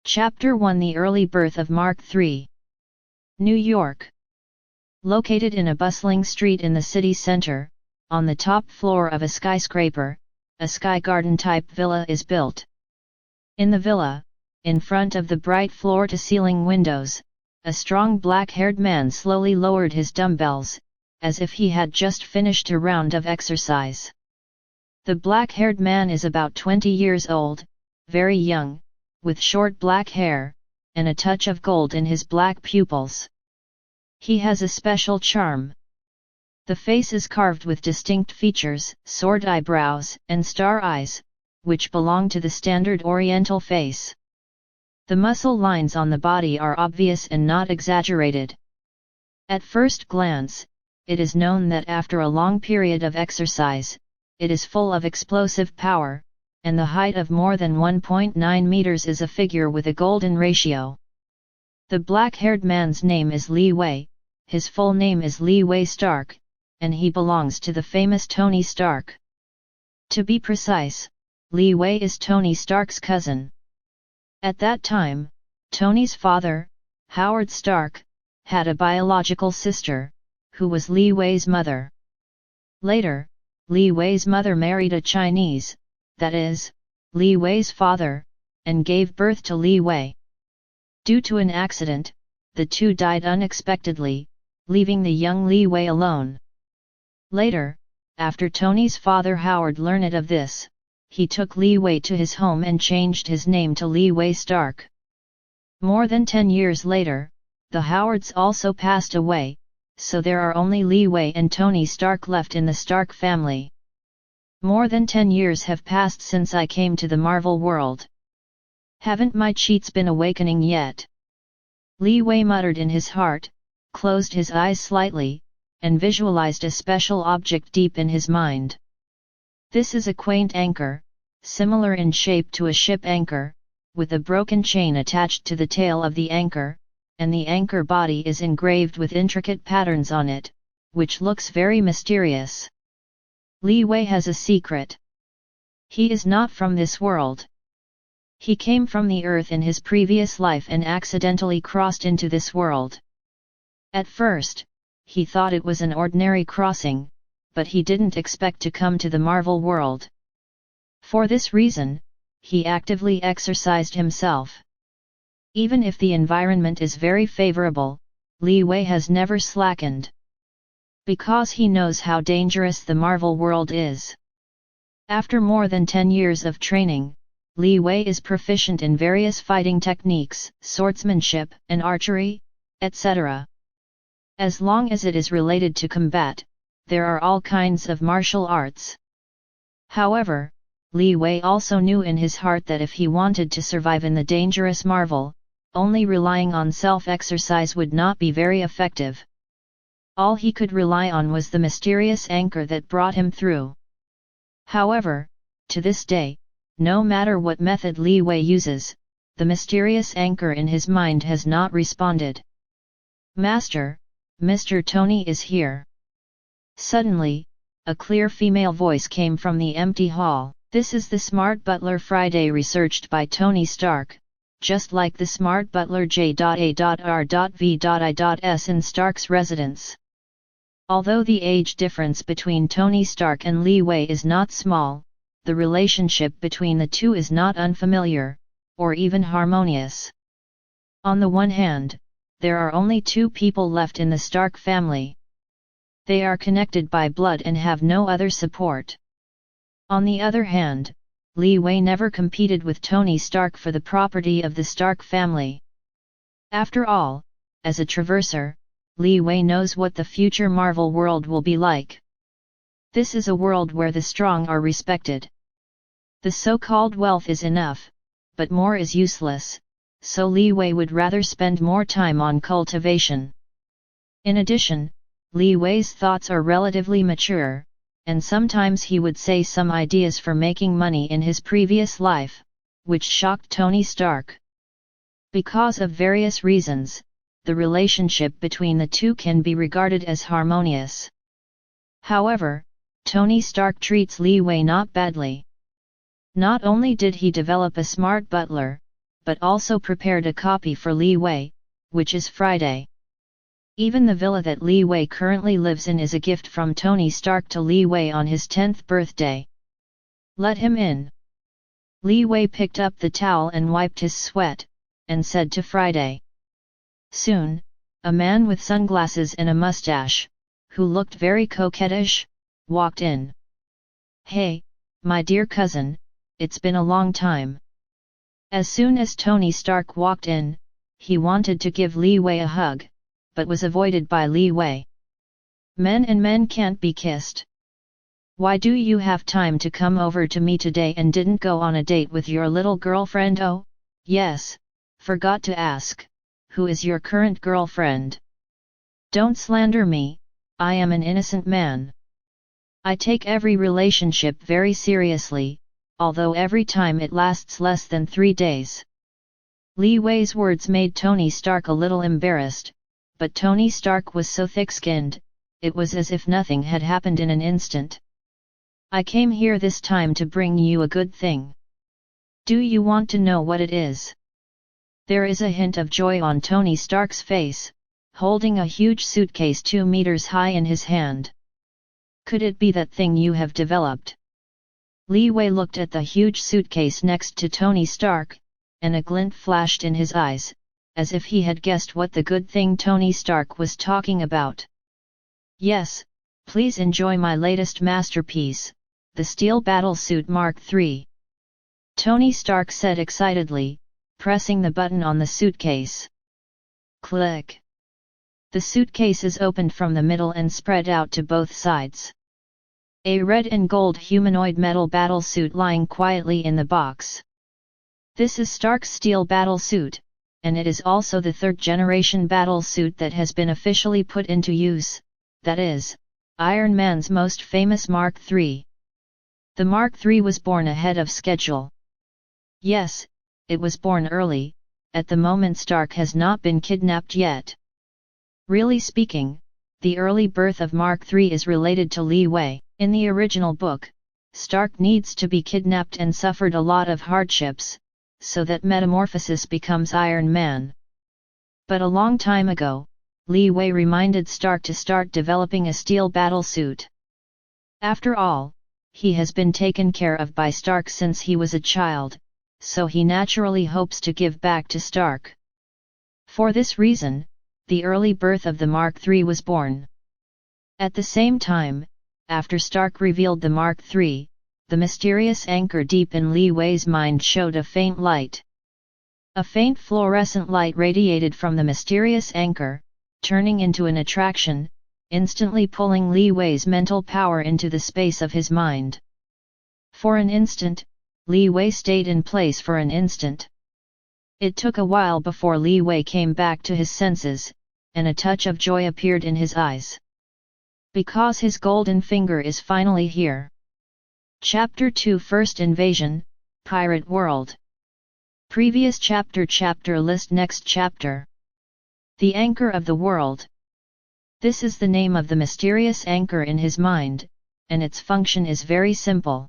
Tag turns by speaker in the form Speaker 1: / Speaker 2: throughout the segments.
Speaker 1: Chapter 1: The Early Birth of Mark III. New York. Located in a bustling street in the city center, on the top floor of a skyscraper, a sky garden-type villa is built. In the villa, in front of the bright floor-to-ceiling windows, a strong black-haired man slowly lowered his dumbbells, as if he had just finished a round of exercise. The black-haired man is about 20 years old, very young, with short black hair, and a touch of gold in his black pupils. He has a special charm. The face is carved with distinct features, sword eyebrows, and star eyes, which belong to the standard Oriental face. The muscle lines on the body are obvious and not exaggerated. At first glance, it is known that after a long period of exercise, it is full of explosive power, and the height of more than 1.9 meters is a figure with a golden ratio. The black-haired man's name is Li Wei, his full name is Li Wei Stark, and he belongs to the famous Tony Stark. To be precise, Li Wei is Tony Stark's cousin. At that time, Tony's father, Howard Stark, had a biological sister, who was Li Wei's mother. Later, Li Wei's mother married a Chinese, that is, Li Wei's father, and gave birth to Li Wei. Due to an accident, the two died unexpectedly, leaving the young Li Wei alone. Later, after Tony's father Howard learned of this, he took Li Wei to his home and changed his name to Li Wei Stark. More than 10 years later, the Howards also passed away, so there are only Li Wei and Tony Stark left in the Stark family. More than 10 years have passed since I came to the Marvel world. Haven't my cheats been awakening yet? Li Wei muttered in his heart, closed his eyes slightly, and visualized a special object deep in his mind. This is a quaint anchor, similar in shape to a ship anchor, with a broken chain attached to the tail of the anchor, and the anchor body is engraved with intricate patterns on it, which looks very mysterious. Li Wei has a secret. He is not from this world. He came from the earth in his previous life and accidentally crossed into this world. At first, he thought it was an ordinary crossing, but he didn't expect to come to the Marvel world. For this reason, he actively exercised himself. Even if the environment is very favorable, Li Wei has never slackened. Because he knows how dangerous the Marvel world is. After more than 10 years of training, Li Wei is proficient in various fighting techniques, swordsmanship and archery, etc. As long as it is related to combat, there are all kinds of martial arts. However, Li Wei also knew in his heart that if he wanted to survive in the dangerous Marvel, only relying on self-exercise would not be very effective. All he could rely on was the mysterious anchor that brought him through. However, to this day, no matter what method Li Wei uses, the mysterious anchor in his mind has not responded. "Master, Mr. Tony is here." Suddenly, a clear female voice came from the empty hall. "This is the Smart Butler Friday researched by Tony Stark, just like the Smart Butler J.A.R.V.I.S in Stark's residence." Although the age difference between Tony Stark and Li Wei is not small, the relationship between the two is not unfamiliar, or even harmonious. On the one hand, there are only two people left in the Stark family. They are connected by blood and have no other support. On the other hand, Li Wei never competed with Tony Stark for the property of the Stark family. After all, as a traverser, Li Wei knows what the future Marvel world will be like. This is a world where the strong are respected. The so-called wealth is enough, but more is useless, so Li Wei would rather spend more time on cultivation. In addition, Li Wei's thoughts are relatively mature, and sometimes he would say some ideas for making money in his previous life, which shocked Tony Stark. Because of various reasons, the relationship between the two can be regarded as harmonious. However, Tony Stark treats Li Wei not badly. Not only did he develop a smart butler, but also prepared a copy for Li Wei, which is Friday. Even the villa that Li Wei currently lives in is a gift from Tony Stark to Li Wei on his 10th birthday. Let him in. Li Wei picked up the towel and wiped his sweat, and said to Friday. Soon, a man with sunglasses and a mustache, who looked very coquettish, walked in. Hey, my dear cousin, it's been a long time. As soon as Tony Stark walked in, he wanted to give Li Wei a hug, but was avoided by Li Wei. Men and men can't be kissed. Why do you have time to come over to me today and didn't go on a date with your little girlfriend? Oh, yes, forgot to ask, who is your current girlfriend? Don't slander me, I am an innocent man. I take every relationship very seriously, although every time it lasts less than 3 days. Li Wei's words made Tony Stark a little embarrassed, but Tony Stark was so thick-skinned, it was as if nothing had happened in an instant. I came here this time to bring you a good thing. Do you want to know what it is? There is a hint of joy on Tony Stark's face, holding a huge suitcase 2 meters high in his hand. Could it be that thing you have developed? Li Wei looked at the huge suitcase next to Tony Stark, and a glint flashed in his eyes, as if he had guessed what the good thing Tony Stark was talking about. Yes, please enjoy my latest masterpiece, the Steel Battlesuit Mark III. Tony Stark said excitedly, pressing the button on the suitcase. Click. The suitcase is opened from the middle and spread out to both sides. A red and gold humanoid metal battlesuit lying quietly in the box. This is Stark's steel battlesuit, and it is also the 3rd-generation battlesuit that has been officially put into use, that is, Iron Man's most famous Mark III. The Mark III was born ahead of schedule. Yes, it was born early, at the moment Stark has not been kidnapped yet. Really speaking, the early birth of Mark III is related to Li Wei. In the original book, Stark needs to be kidnapped and suffered a lot of hardships, so that metamorphosis becomes Iron Man. But a long time ago, Li Wei reminded Stark to start developing a steel battlesuit. After all, he has been taken care of by Stark since he was a child, so he naturally hopes to give back to Stark. For this reason, the early birth of the Mark III was born. At the same time, after Stark revealed the Mark III, the mysterious anchor deep in Li Wei's mind showed a faint light. A faint fluorescent light radiated from the mysterious anchor, turning into an attraction, instantly pulling Li Wei's mental power into the space of his mind. For an instant, Li Wei stayed in place for an instant. It took a while before Li Wei came back to his senses, and a touch of joy appeared in his eyes. Because his golden finger is finally here. Chapter 2 First Invasion, Pirate World. Previous chapter list next chapter. The Anchor of the World. This is the name of the mysterious anchor in his mind, and its function is very simple.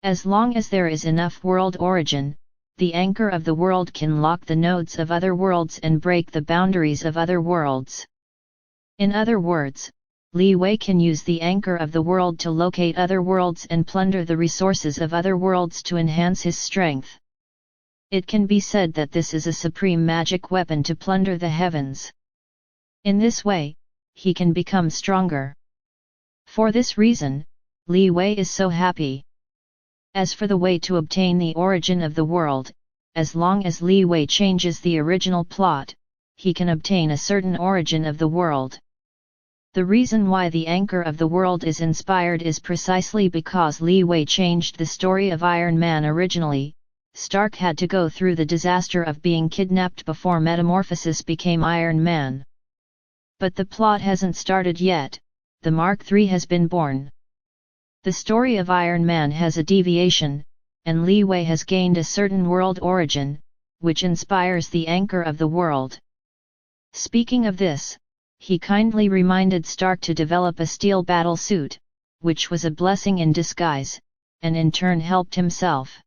Speaker 1: As long as there is enough world origin, the anchor of the world can lock the nodes of other worlds and break the boundaries of other worlds. In other words, Li Wei can use the anchor of the world to locate other worlds and plunder the resources of other worlds to enhance his strength. It can be said that this is a supreme magic weapon to plunder the heavens. In this way, he can become stronger. For this reason, Li Wei is so happy. As for the way to obtain the origin of the world, as long as Li Wei changes the original plot, he can obtain a certain origin of the world. The reason why the anchor of the world is inspired is precisely because Li Wei changed the story of Iron Man originally. Stark had to go through the disaster of being kidnapped before metamorphosis became Iron Man. But the plot hasn't started yet, the Mark III has been born. The story of Iron Man has a deviation, and Li Wei has gained a certain world origin, which inspires the anchor of the world. Speaking of this, he kindly reminded Stark to develop a steel battle suit, which was a blessing in disguise, and in turn helped himself.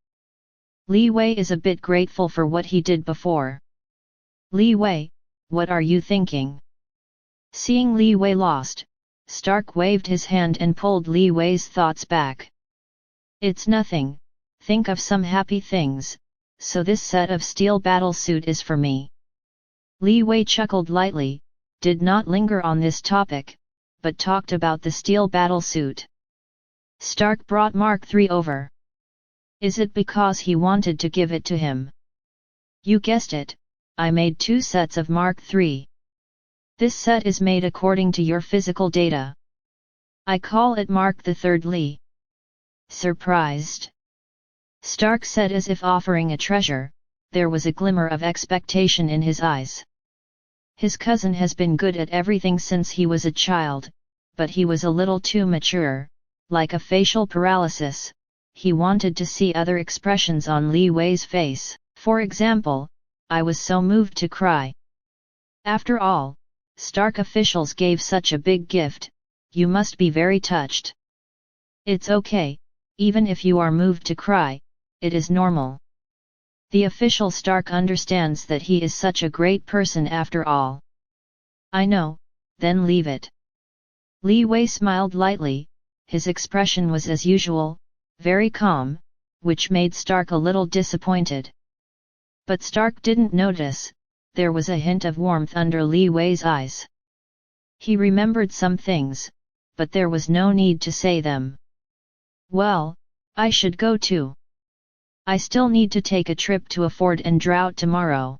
Speaker 1: Li Wei is a bit grateful for what he did before. Li Wei, what are you thinking? Seeing Li Wei lost, Stark waved his hand and pulled Li Wei's thoughts back. It's nothing, think of some happy things, so this set of steel battle suit is for me. Li Wei chuckled lightly, did not linger on this topic, but talked about the steel battle suit. Stark brought Mark III over. Is it because he wanted to give it to him? You guessed it, I made 2 sets of Mark III. This set is made according to your physical data. I call it Mark III Li. Surprised? Stark said as if offering a treasure, there was a glimmer of expectation in his eyes. His cousin has been good at everything since he was a child, but he was a little too mature, like a facial paralysis. He wanted to see other expressions on Li Wei's face, for example, I was so moved to cry. After all, Stark officials gave such a big gift, you must be very touched. It's okay, even if you are moved to cry, it is normal. The official Stark understands that he is such a great person after all. I know, then leave it. Li Wei smiled lightly, his expression was as usual, very calm, which made Stark a little disappointed. But Stark didn't notice, there was a hint of warmth under Li Wei's eyes. He remembered some things, but there was no need to say them. Well, I should go too. I still need to take a trip to a ford and drought tomorrow.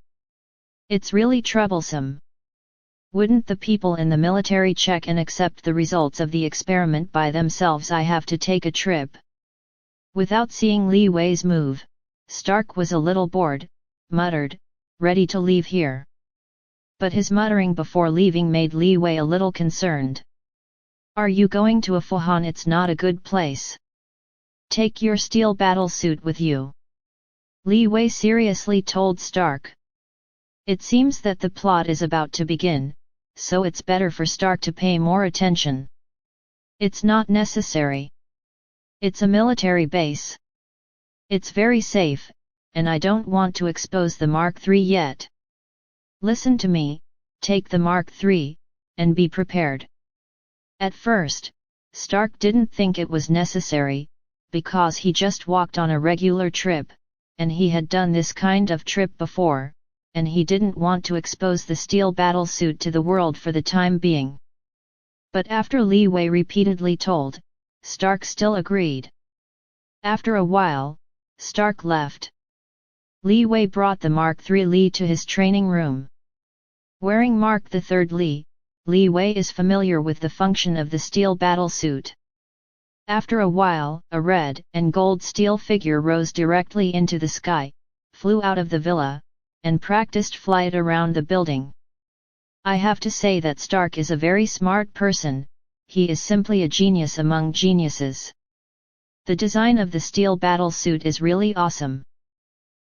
Speaker 1: It's really troublesome. Wouldn't the people in the military check and accept the results of the experiment by themselves? I have to take a trip. Without seeing Li Wei's move, Stark was a little bored, muttered, ready to leave here. But his muttering before leaving made Li Wei a little concerned. Are you going to a Fuhan? It's not a good place. Take your steel battle suit with you. Li Wei seriously told Stark. It seems that the plot is about to begin, so it's better for Stark to pay more attention. It's not necessary. It's a military base. It's very safe, and I don't want to expose the Mark III yet. Listen to me, take the Mark III, and be prepared. At first, Stark didn't think it was necessary, because he just walked on a regular trip, and he had done this kind of trip before, and he didn't want to expose the steel battle suit to the world for the time being. But after Li Wei repeatedly told, Stark still agreed. After a while, Stark left. Li Wei brought the Mark III Li to his training room. Wearing Mark III Li, Li Wei is familiar with the function of the steel battle suit. After a while, a red and gold steel figure rose directly into the sky, flew out of the villa, and practiced flight around the building. I have to say that Stark is a very smart person, he is simply a genius among geniuses. The design of the steel battle suit is really awesome.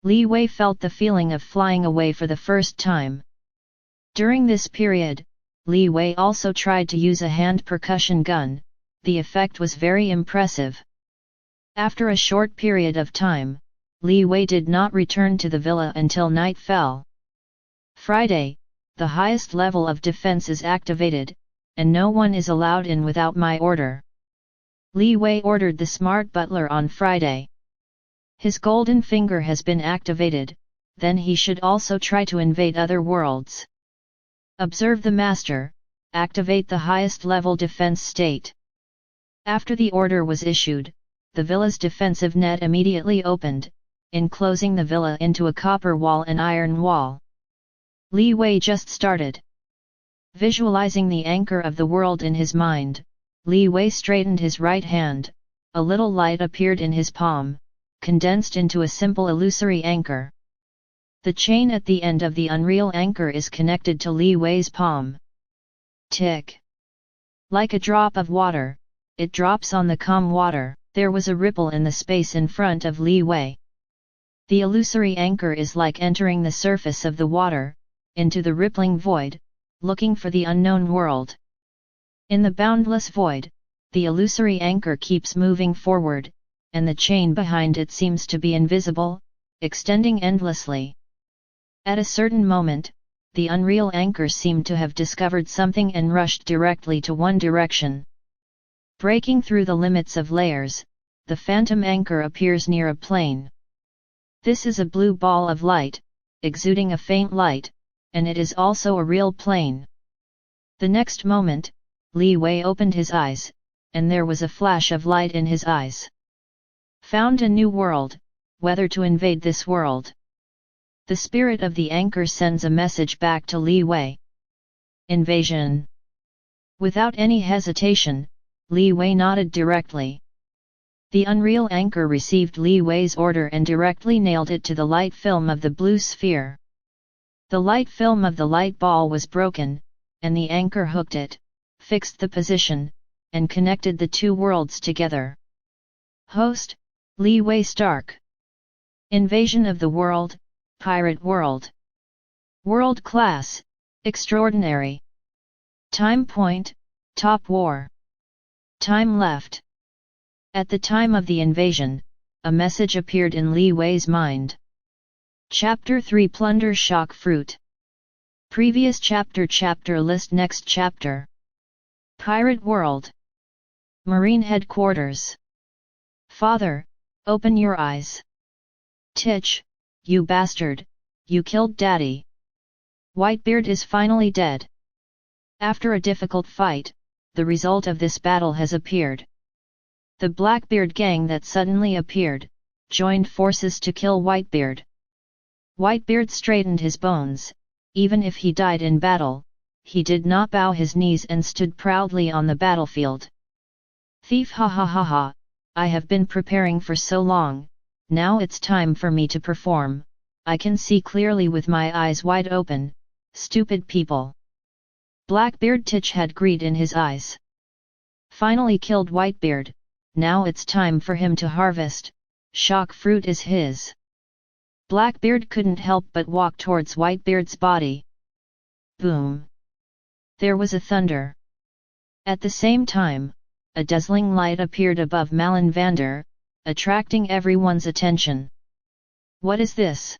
Speaker 1: Li Wei felt the feeling of flying away for the first time. During this period, Li Wei also tried to use a hand percussion gun, the effect was very impressive. After a short period of time, Li Wei did not return to the villa until night fell. Friday, the highest level of defense is activated, and no one is allowed in without my order. Li Wei ordered the smart butler on Friday. His golden finger has been activated, then he should also try to invade other worlds. Observe the master, activate the highest level defense state. After the order was issued, the villa's defensive net immediately opened, enclosing the villa into a copper wall and iron wall. Li Wei just started. Visualizing the anchor of the world in his mind, Li Wei straightened his right hand, a little light appeared in his palm, condensed into a simple illusory anchor. The chain at the end of the unreal anchor is connected to Li Wei's palm. Tick. Like a drop of water, it drops on the calm water. There was a ripple in the space in front of Li Wei. The illusory anchor is like entering the surface of the water, into the rippling void, looking for the unknown world. In the boundless void, the illusory anchor keeps moving forward, and the chain behind it seems to be invisible, extending endlessly. At a certain moment, the unreal anchor seemed to have discovered something and rushed directly to one direction. Breaking through the limits of layers, the phantom anchor appears near a plane. This is a blue ball of light, exuding a faint light, and it is also a real plane. The next moment, Li Wei opened his eyes, and there was a flash of light in his eyes. Found a new world, whether to invade this world. The spirit of the anchor sends a message back to Li Wei. Invasion. Without any hesitation, Li Wei nodded directly. The unreal anchor received Li Wei's order and directly nailed it to the light film of the blue sphere. The light film of the light ball was broken, and the anchor hooked it, fixed the position, and connected the two worlds together. Host, Li Wei Stark. Invasion of the world, pirate world. World class, extraordinary. Time point, top war. Time left. At the time of the invasion, a message appeared in Li Wei's mind. Chapter 3 Plunder Shock Fruit. Previous chapter list next chapter. Pirate World. Marine Headquarters. Father, open your eyes. Tch, you bastard, you killed Daddy. Whitebeard is finally dead. After a difficult fight, the result of this battle has appeared. The Blackbeard gang that suddenly appeared, joined forces to kill Whitebeard. Whitebeard straightened his bones. Even if he died in battle, he did not bow his knees and stood proudly on the battlefield. Thief, ha ha ha ha, I have been preparing for so long, now it's time for me to perform. I can see clearly with my eyes wide open, stupid people. Blackbeard Tch had greed in his eyes. Finally killed Whitebeard, now it's time for him to harvest, shock fruit is his. Blackbeard couldn't help but walk towards Whitebeard's body. Boom! There was a thunder. At the same time, a dazzling light appeared above Malin Vander, attracting everyone's attention. What is this?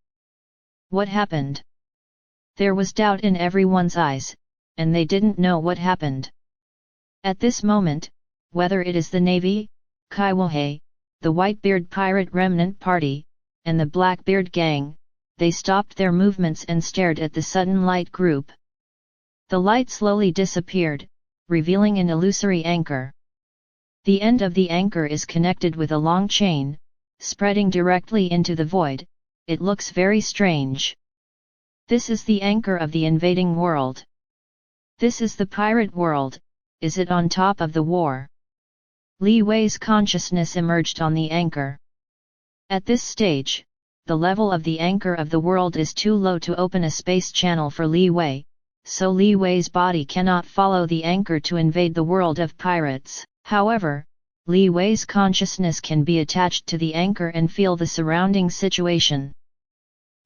Speaker 1: What happened? There was doubt in everyone's eyes, and they didn't know what happened. At this moment, whether it is the Navy, Kaiwahe, the Whitebeard Pirate Remnant Party, and the Blackbeard gang, they stopped their movements and stared at the sudden light group. The light slowly disappeared, revealing an illusory anchor. The end of the anchor is connected with a long chain, spreading directly into the void. It looks very strange. This is the anchor of the invading world. This is the pirate world, is it on top of the war? Li Wei's consciousness emerged on the anchor. At this stage, the level of the anchor of the world is too low to open a space channel for Li Wei, so Li Wei's body cannot follow the anchor to invade the world of pirates. However, Li Wei's consciousness can be attached to the anchor and feel the surrounding situation.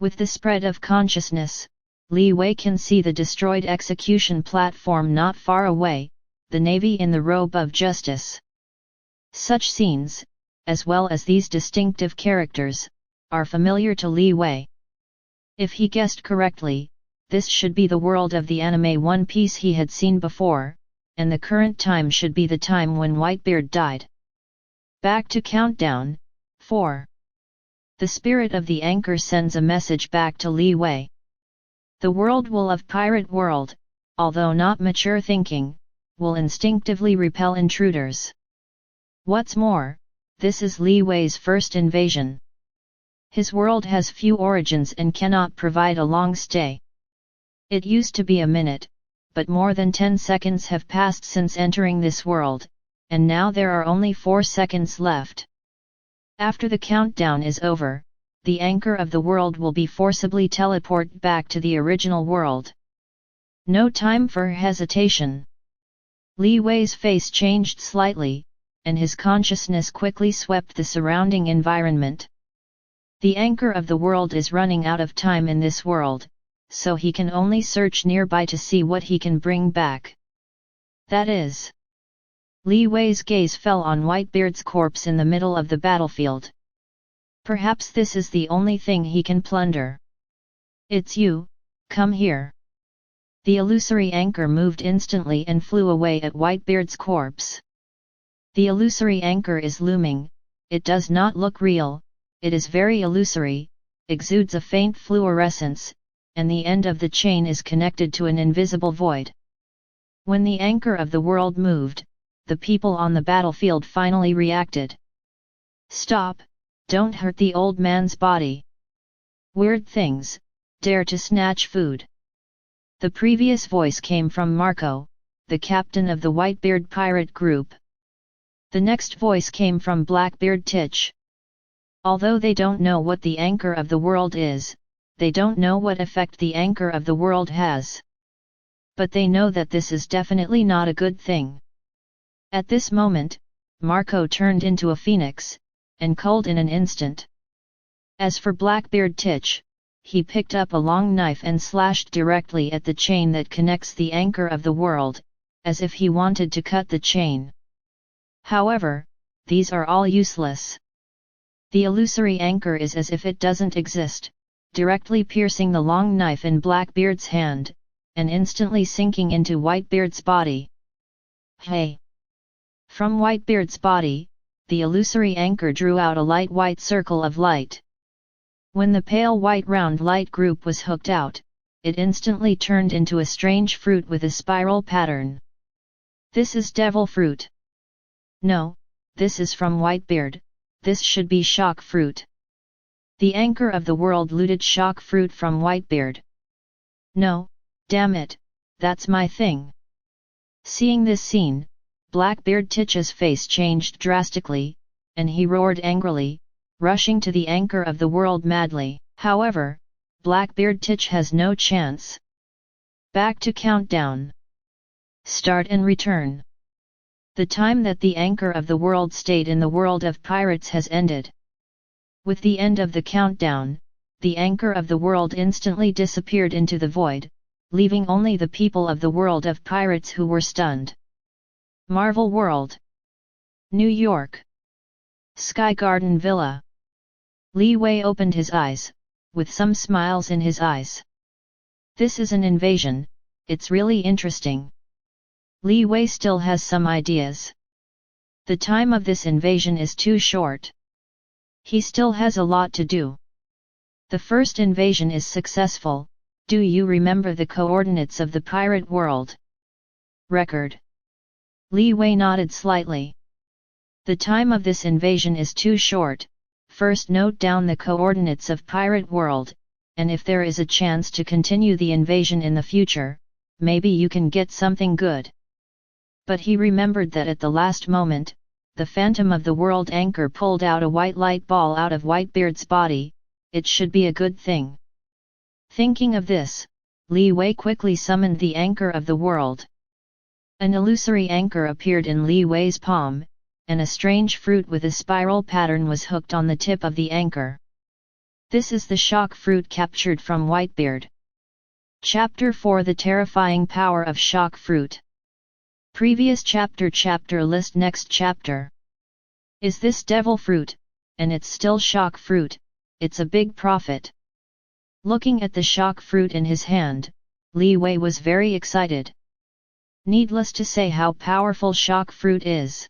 Speaker 1: With the spread of consciousness, Li Wei can see the destroyed execution platform not far away, the Navy in the robe of justice. Such scenes, as well as these distinctive characters, are familiar to Li Wei. If he guessed correctly, this should be the world of the anime One Piece he had seen before, and the current time should be the time when Whitebeard died. Back to countdown, 4. The spirit of the anchor sends a message back to Li Wei. The world will of pirate world, although not mature thinking, will instinctively repel intruders. What's more, this is Li Wei's first invasion. His world has few origins and cannot provide a long stay. It used to be a minute, but more than 10 seconds have passed since entering this world, and now there are only 4 seconds left. After the countdown is over, the anchor of the world will be forcibly teleported back to the original world. No time for hesitation. Li Wei's face changed slightly, and his consciousness quickly swept the surrounding environment. The anchor of the world is running out of time in this world, so he can only search nearby to see what he can bring back. That is. Li Wei's gaze fell on Whitebeard's corpse in the middle of the battlefield. Perhaps this is the only thing he can plunder. It's you, come here. The illusory anchor moved instantly and flew away at Whitebeard's corpse. The illusory anchor is looming, it does not look real, it is very illusory, exudes a faint fluorescence, and the end of the chain is connected to an invisible void. When the anchor of the world moved, the people on the battlefield finally reacted. Stop, don't hurt the old man's body. Weird things, dare to snatch food. The previous voice came from Marco, the captain of the Whitebeard pirate group. The next voice came from Blackbeard Ch. Although they don't know what the anchor of the world is, they don't know what effect the anchor of the world has. But they know that this is definitely not a good thing. At this moment, Marco turned into a phoenix, and culled in an instant. As for Blackbeard Ch, he picked up a long knife and slashed directly at the chain that connects the anchor of the world, as if he wanted to cut the chain. However, these are all useless. The illusory anchor is as if it doesn't exist, directly piercing the long knife in Blackbeard's hand, and instantly sinking into Whitebeard's body. Hey! From Whitebeard's body, the illusory anchor drew out a light white circle of light. When the pale white round light group was hooked out, it instantly turned into a strange fruit with a spiral pattern. This is devil fruit. No, this is from Whitebeard, this should be shock fruit. The anchor of the world looted shock fruit from Whitebeard. No, damn it, that's my thing. Seeing this scene, Blackbeard Tch's face changed drastically, and he roared angrily, rushing to the anchor of the world madly. However, Blackbeard Tch has no chance. Back to countdown. Start and return. The time that the anchor of the world stayed in the world of pirates has ended. With the end of the countdown, the anchor of the world instantly disappeared into the void, leaving only the people of the world of pirates who were stunned. Marvel World. New York. Sky Garden Villa. Li Wei opened his eyes, with some smiles in his eyes. This is an invasion, it's really interesting. Li Wei still has some ideas. The time of this invasion is too short. He still has a lot to do. The first invasion is successful. Do you remember the coordinates of the pirate world? Record. Li Wei nodded slightly. The time of this invasion is too short. First note down the coordinates of pirate world, and if there is a chance to continue the invasion in the future, maybe you can get something good. But he remembered that at the last moment, the phantom of the world anchor pulled out a white light ball out of Whitebeard's body. It should be a good thing. Thinking of this, Li Wei quickly summoned the anchor of the world. An illusory anchor appeared in Li Wei's palm, and a strange fruit with a spiral pattern was hooked on the tip of the anchor. This is the shock fruit captured from Whitebeard. Chapter 4: The Terrifying Power of Shock Fruit. Previous chapter list. Next chapter. Is this devil fruit, and it's still shock fruit, it's a big profit. Looking at the shock fruit in his hand, Li Wei was very excited. Needless to say how powerful shock fruit is.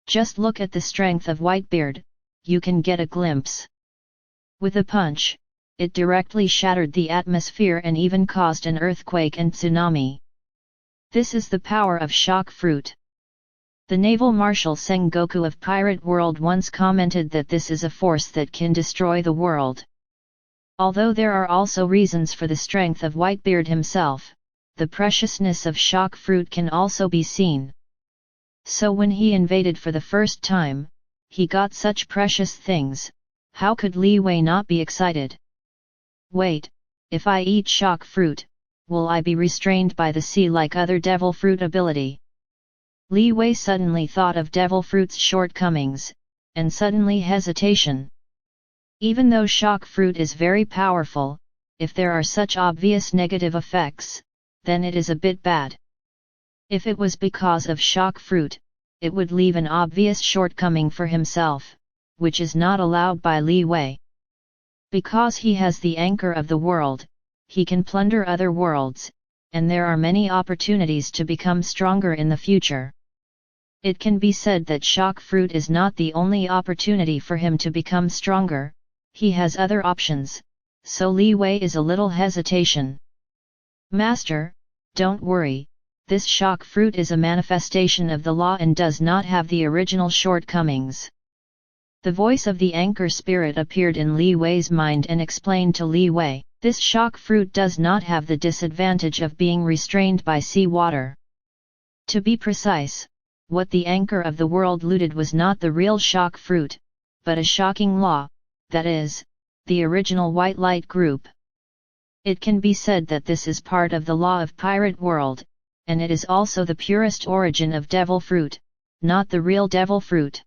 Speaker 1: Just look at the strength of Whitebeard, you can get a glimpse. With a punch, it directly shattered the atmosphere and even caused an earthquake and tsunami. This is the power of shock fruit. The Naval Marshal Sengoku of Pirate World once commented that this is a force that can destroy the world. Although there are also reasons for the strength of Whitebeard himself, the preciousness of shock fruit can also be seen. So when he invaded for the first time, he got such precious things, how could Li Wei not be excited? Wait, if I eat shock fruit, will I be restrained by the sea like other devil fruit ability? Li Wei suddenly thought of devil fruit's shortcomings, and suddenly hesitation. Even though shock fruit is very powerful, if there are such obvious negative effects, then it is a bit bad. If it was because of shock fruit, it would leave an obvious shortcoming for himself, which is not allowed by Li Wei. Because he has the anchor of the world, he can plunder other worlds, and there are many opportunities to become stronger in the future. It can be said that shock fruit is not the only opportunity for him to become stronger, he has other options, so Li Wei is a little hesitation. Master, don't worry, this shock fruit is a manifestation of the law and does not have the original shortcomings. The voice of the anchor spirit appeared in Li Wei's mind and explained to Li Wei, this shock fruit does not have the disadvantage of being restrained by sea water. To be precise, what the anchor of the world looted was not the real shock fruit, but a shocking law, that is, the original white light group. It can be said that this is part of the law of pirate world, and it is also the purest origin of devil fruit, not the real devil fruit.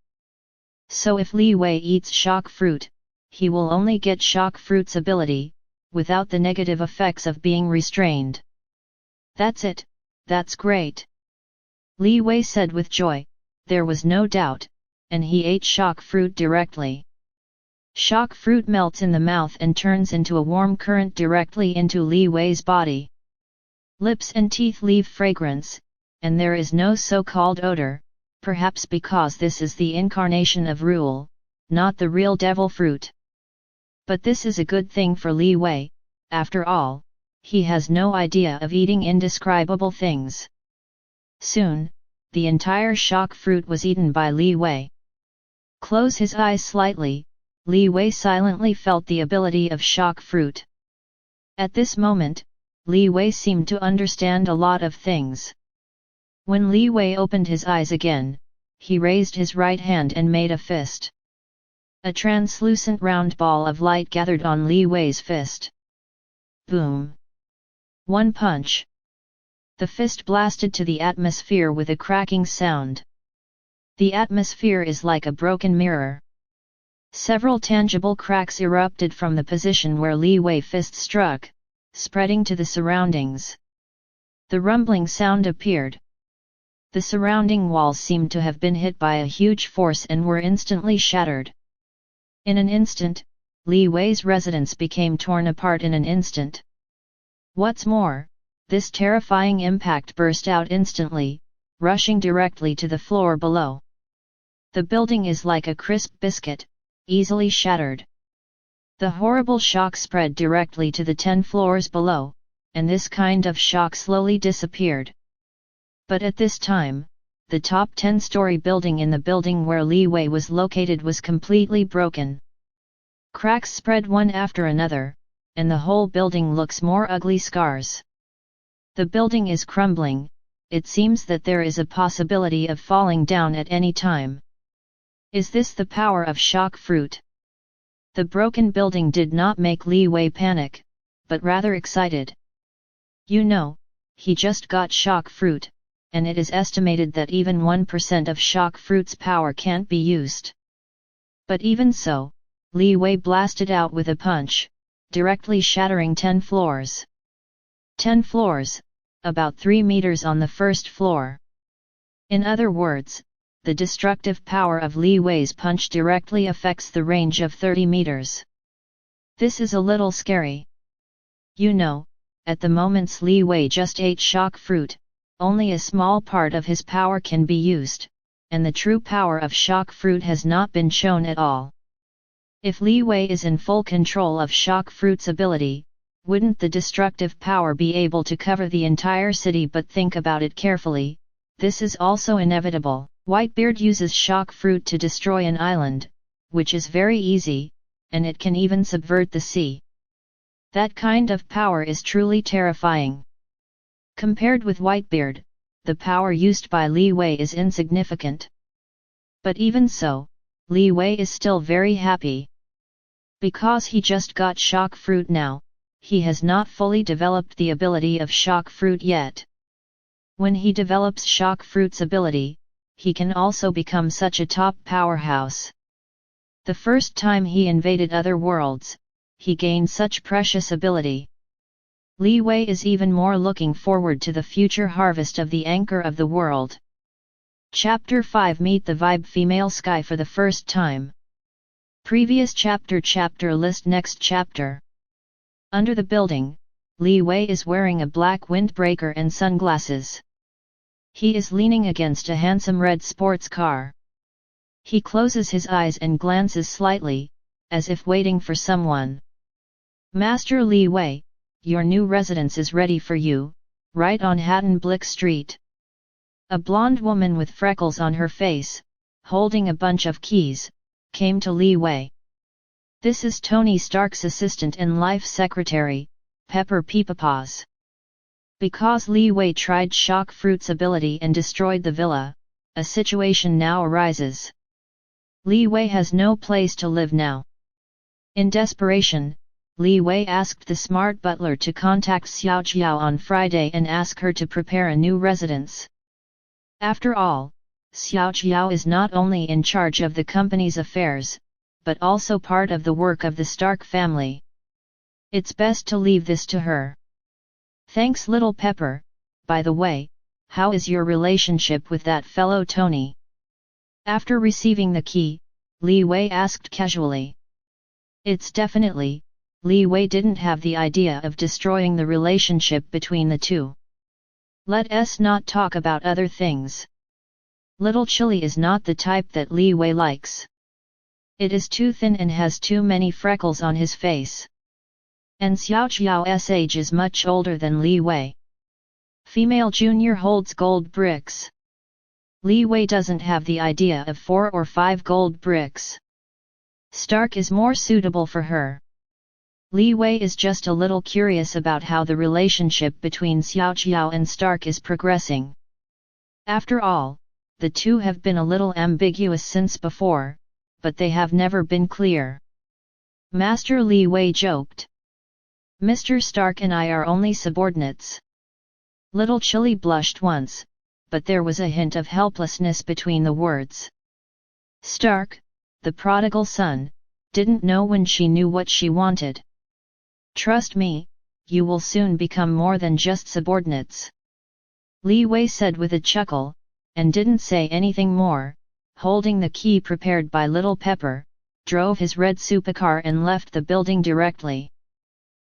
Speaker 1: So if Li Wei eats shock fruit, he will only get shock fruit's ability, without the negative effects of being restrained. That's it, that's great. Li Wei said with joy, there was no doubt, and he ate shock fruit directly. Shock fruit melts in the mouth and turns into a warm current directly into Li Wei's body. Lips and teeth leave fragrance, and there is no so-called odor, perhaps because this is the incarnation of rule, not the real devil fruit. But this is a good thing for Li Wei, after all, he has no idea of eating indescribable things. Soon, the entire shock fruit was eaten by Li Wei. Close his eyes slightly, Li Wei silently felt the ability of shock fruit. At this moment, Li Wei seemed to understand a lot of things. When Li Wei opened his eyes again, he raised his right hand and made a fist. A translucent round ball of light gathered on Li Wei's fist. Boom! One punch. The fist blasted to the atmosphere with a cracking sound. The atmosphere is like a broken mirror. Several tangible cracks erupted from the position where Li Wei fist struck, spreading to the surroundings. The rumbling sound appeared. The surrounding walls seemed to have been hit by a huge force and were instantly shattered. In an instant, Li Wei's residence became torn apart in an instant. What's more, this terrifying impact burst out instantly, rushing directly to the floor below. The building is like a crisp biscuit, easily shattered. The horrible shock spread directly to the 10 floors below, and this kind of shock slowly disappeared. But at this time, the top 10-story building in the building where Li Wei was located was completely broken. Cracks spread one after another, and the whole building looks more ugly scars. The building is crumbling, it seems that there is a possibility of falling down at any time. Is this the power of shock fruit? The broken building did not make Li Wei panic, but rather excited. You know, he just got shock fruit, and it is estimated that even 1% of shock fruit's power can't be used. But even so, Li Wei blasted out with a punch, directly shattering 10 floors. 10 floors, about 3 meters on the first floor. In other words, the destructive power of Li Wei's punch directly affects the range of 30 meters. This is a little scary. You know, at the moments Li Wei just ate shock fruit, only a small part of his power can be used, and the true power of shock fruit has not been shown at all. If Li Wei is in full control of shock fruit's ability, wouldn't the destructive power be able to cover the entire city? But think about it carefully, this is also inevitable. Whitebeard uses shock fruit to destroy an island, which is very easy, and it can even subvert the sea. That kind of power is truly terrifying. Compared with Whitebeard, the power used by Li Wei is insignificant. But even so, Li Wei is still very happy. Because he just got shock fruit now, he has not fully developed the ability of shock fruit yet. When he develops shock fruit's ability, he can also become such a top powerhouse. The first time he invaded other worlds, he gained such precious ability. Li Wei is even more looking forward to the future harvest of the anchor of the world. Chapter 5 Meet the Vibe Female Sky for the first time. Previous chapter list next chapter. Under the building, Li Wei is wearing a black windbreaker and sunglasses. He is leaning against a handsome red sports car. He closes his eyes and glances slightly, as if waiting for someone. Master Li Wei, your new residence is ready for you, right on Hatton Blick Street. A blonde woman with freckles on her face, holding a bunch of keys, came to Li Wei. This is Tony Stark's assistant and life secretary, Pepper Peepapaws. Because Li Wei tried Shock Fruit's ability and destroyed the villa, a situation now arises. Li Wei has no place to live now. In desperation, Li Wei asked the smart butler to contact Xiao Jiao on Friday and ask her to prepare a new residence. After all, Xiao Jiao is not only in charge of the company's affairs, but also part of the work of the Stark family. It's best to leave this to her. Thanks, little Pepper. By the way, how is your relationship with that fellow Tony? After receiving the key, Li Wei asked casually. It's definitely, Li Wei didn't have the idea of destroying the relationship between the two. Let us not talk about other things. Little Chili is not the type that Li Wei likes. It is too thin and has too many freckles on his face. And Xiao Qiao's age is much older than Li Wei. Female junior holds gold bricks. Li Wei doesn't have the idea of 4 or 5 gold bricks. Stark is more suitable for her. Li Wei is just a little curious about how the relationship between Xiao Jiao and Stark is progressing. After all, the two have been a little ambiguous since before, but they have never been clear. Master Li Wei joked. Mr. Stark and I are only subordinates. Little Chili blushed once, but there was a hint of helplessness between the words. Stark, the prodigal son, didn't know when she knew what she wanted. Trust me, you will soon become more than just subordinates. Li Wei said with a chuckle, and didn't say anything more, holding the key prepared by Little Pepper, drove his red supercar and left the building directly.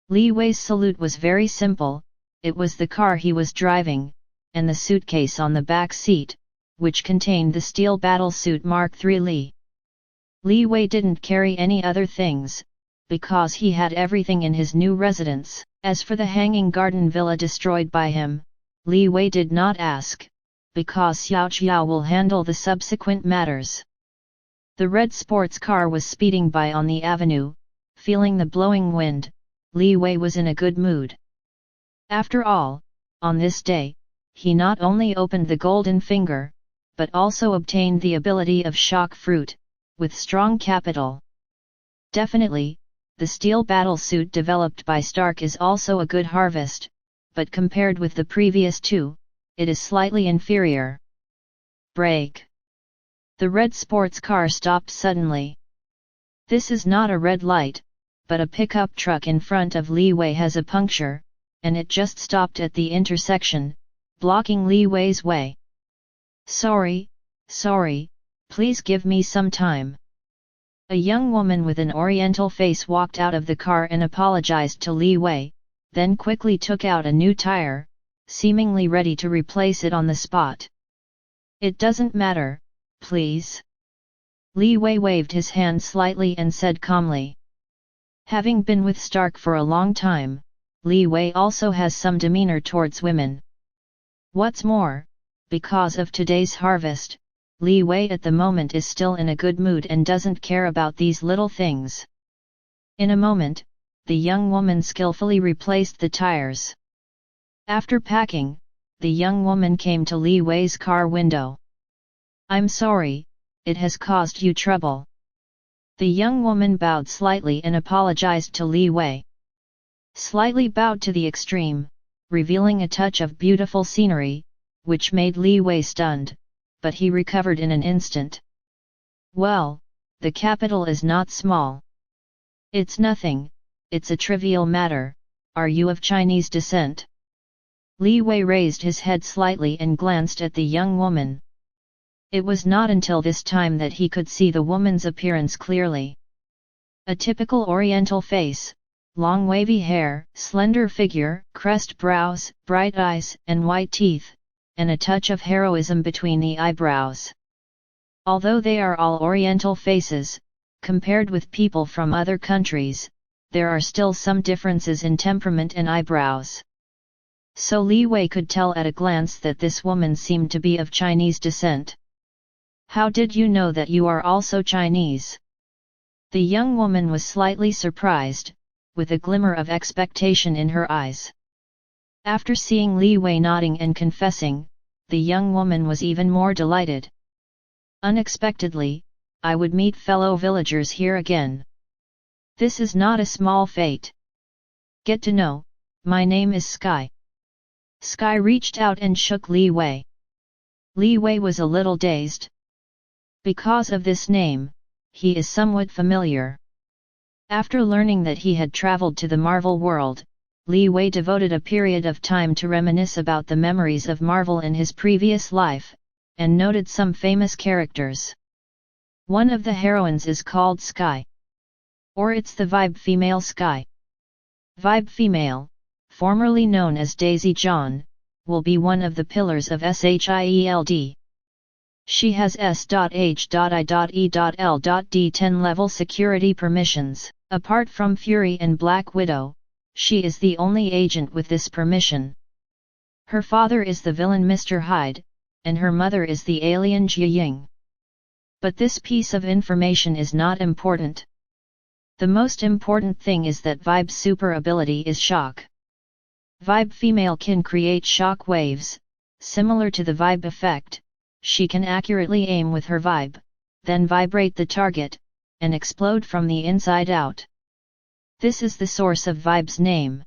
Speaker 1: Li Wei's salute was very simple, it was the car he was driving, and the suitcase on the back seat, which contained the steel battlesuit Mark III. Li Wei didn't carry any other things, because he had everything in his new residence. As for the hanging garden villa destroyed by him, Li Wei did not ask, because Xiao Jiao will handle the subsequent matters. The red sports car was speeding by on the avenue, feeling the blowing wind. Li Wei was in a good mood. After all, on this day, he not only opened the golden finger, but also obtained the ability of shock fruit, with strong capital. Definitely, the steel battlesuit developed by Stark is also a good harvest, but compared with the previous two, it is slightly inferior. Brake. The red sports car stopped suddenly. This is not a red light, but a pickup truck in front of Li Wei has a puncture, and it just stopped at the intersection, blocking Li Wei's way. Sorry, please give me some time. A young woman with an oriental face walked out of the car and apologized to Li Wei, then quickly took out a new tire, seemingly ready to replace it on the spot. It doesn't matter, please. Li Wei waved his hand slightly and said calmly. Having been with Stark for a long time, Li Wei also has some demeanor towards women. What's more, because of today's harvest, Li Wei at the moment is still in a good mood and doesn't care about these little things. In a moment, the young woman skillfully replaced the tires. After packing, the young woman came to Li Wei's car window. I'm sorry, it has caused you trouble. The young woman bowed slightly and apologized to Li Wei. Slightly bowed to the extreme, revealing a touch of beautiful scenery, which made Li Wei stunned, but he recovered in an instant. Well, the capital is not small. It's nothing, it's a trivial matter, are you of Chinese descent? Li Wei raised his head slightly and glanced at the young woman. It was not until this time that he could see the woman's appearance clearly. A typical Oriental face, long wavy hair, slender figure, crest brows, bright eyes, and white teeth, and a touch of heroism between the eyebrows. Although they are all Oriental faces, compared with people from other countries, there are still some differences in temperament and eyebrows. So Li Wei could tell at a glance that this woman seemed to be of Chinese descent. "How did you know that you are also Chinese?" The young woman was slightly surprised, with a glimmer of expectation in her eyes. After seeing Li Wei nodding and confessing, the young woman was even more delighted. "Unexpectedly, I would meet fellow villagers here again. This is not a small fate. Get to know, my name is Sky." Sky reached out and shook Li Wei. Li Wei was a little dazed. Because of this name, he is somewhat familiar. After learning that he had traveled to the Marvel world, Li Wei devoted a period of time to reminisce about the memories of Marvel in his previous life, and noted some famous characters. One of the heroines is called Sky. Or it's the Vibe female Sky. Vibe female, formerly known as Daisy John, will be one of the pillars of SHIELD. She has S.H.I.E.L.D 10 level security permissions. Apart from Fury and Black Widow, she is the only agent with this permission. Her father is the villain Mr. Hyde, and her mother is the alien Jia Ying. But this piece of information is not important. The most important thing is that Vibe's super ability is shock. Vibe female can create shock waves, similar to the Vibe effect. She can accurately aim with her Vibe, then vibrate the target, and explode from the inside out. This is the source of Vibe's name.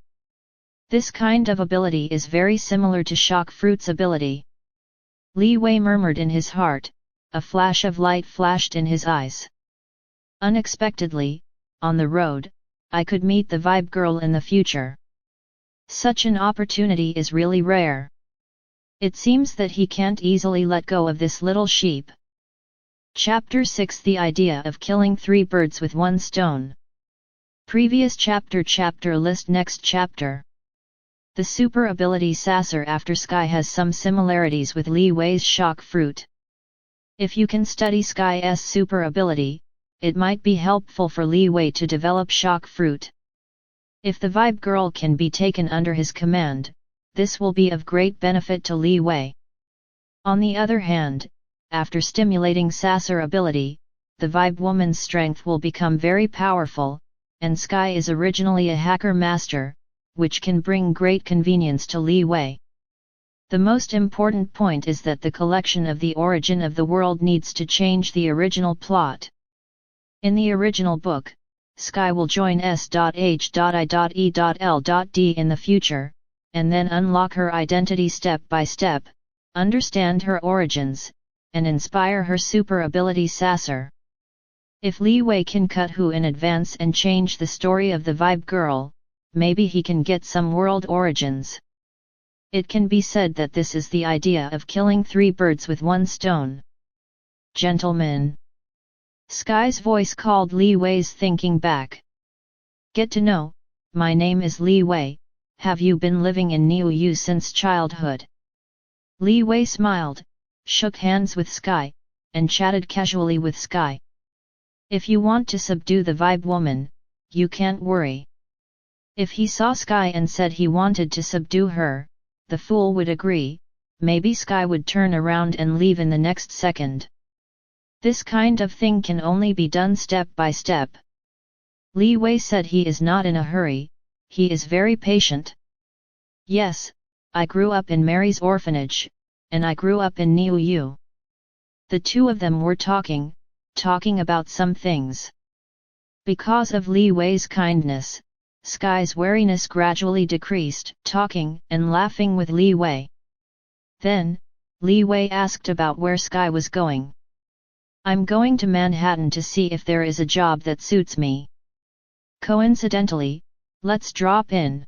Speaker 1: This kind of ability is very similar to Shock Fruit's ability. Li Wei murmured in his heart, a flash of light flashed in his eyes. Unexpectedly, on the road, I could meet the Vibe girl in the future. Such an opportunity is really rare. It seems that he can't easily let go of this little sheep. Chapter 6: The idea of killing 3 birds with 1 stone. Previous chapter. Chapter list. Next chapter. The super ability Sasser after Sky has some similarities with Li Wei's Shock Fruit. If you can study Sky's super ability, it might be helpful for Li Wei to develop Shock Fruit. If the Vibe girl can be taken under his command, this will be of great benefit to Li Wei. On the other hand, after stimulating Sasser ability, the Vibe woman's strength will become very powerful, and Sky is originally a hacker master, which can bring great convenience to Li Wei. The most important point is that the collection of the origin of the world needs to change the original plot. In the original book, Sky will join S.H.I.E.L.D in the future, and then unlock her identity step by step, understand her origins, and inspire her super ability Sasser. If Li Wei can cut Who in advance and change the story of the Vibe girl, maybe he can get some world origins. It can be said that this is the idea of killing 3 birds with 1 stone. Gentlemen. Sky's voice called Li Wei's thinking back. Get to know, my name is Li Wei. Have you been living in Niuyu since childhood? Li Wei smiled, shook hands with Sky, and chatted casually with Sky. If you want to subdue the Vibe woman, you can't worry. If he saw Sky and said he wanted to subdue her, the fool would agree, maybe Sky would turn around and leave in the next second. This kind of thing can only be done step by step. Li Wei said he is not in a hurry. He is very patient. Yes, I grew up in Mary's orphanage, and I grew up in Niuyu. The two of them were talking about some things. Because of Li Wei's kindness, Sky's wariness gradually decreased, talking and laughing with Li Wei. Then, Li Wei asked about where Sky was going. I'm going to Manhattan to see if there is a job that suits me. Coincidentally, let's drop in.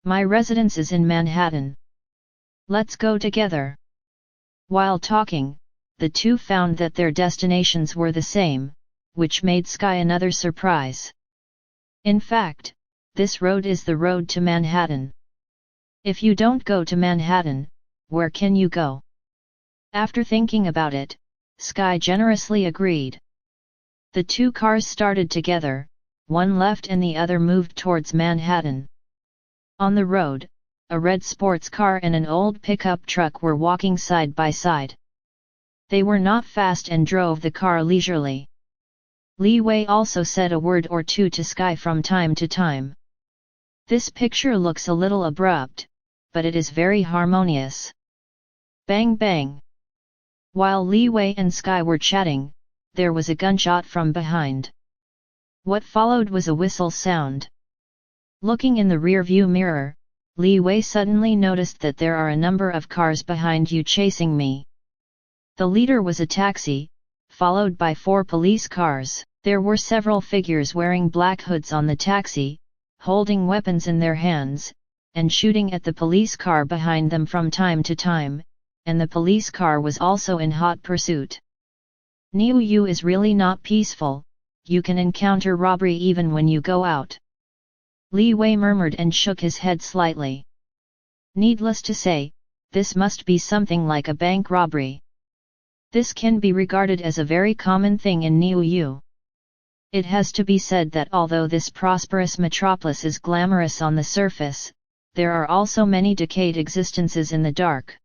Speaker 1: My residence is in Manhattan. Let's go together. While talking, the two found that their destinations were the same, which made Sky another surprise. In fact, this road is the road to Manhattan. If you don't go to Manhattan, where can you go? After thinking about it, Sky generously agreed. The two cars started together, one left and the other moved towards Manhattan. On the road, a red sports car and an old pickup truck were walking side by side. They were not fast and drove the car leisurely. Li Wei also said a word or two to Sky from time to time. This picture looks a little abrupt, but it is very harmonious. Bang bang! While Li Wei and Sky were chatting, there was a gunshot from behind. What followed was a whistle sound. Looking in the rear-view mirror, Li Wei suddenly noticed that there are a number of cars behind you chasing me. The leader was a taxi, followed by 4 police cars. There were several figures wearing black hoods on the taxi, holding weapons in their hands, and shooting at the police car behind them from time to time, and the police car was also in hot pursuit. Niuyu is really not peaceful, you can encounter robbery even when you go out. Li Wei murmured and shook his head slightly. Needless to say, this must be something like a bank robbery. This can be regarded as a very common thing in Niuyu. It has to be said that although this prosperous metropolis is glamorous on the surface, there are also many decayed existences in the dark.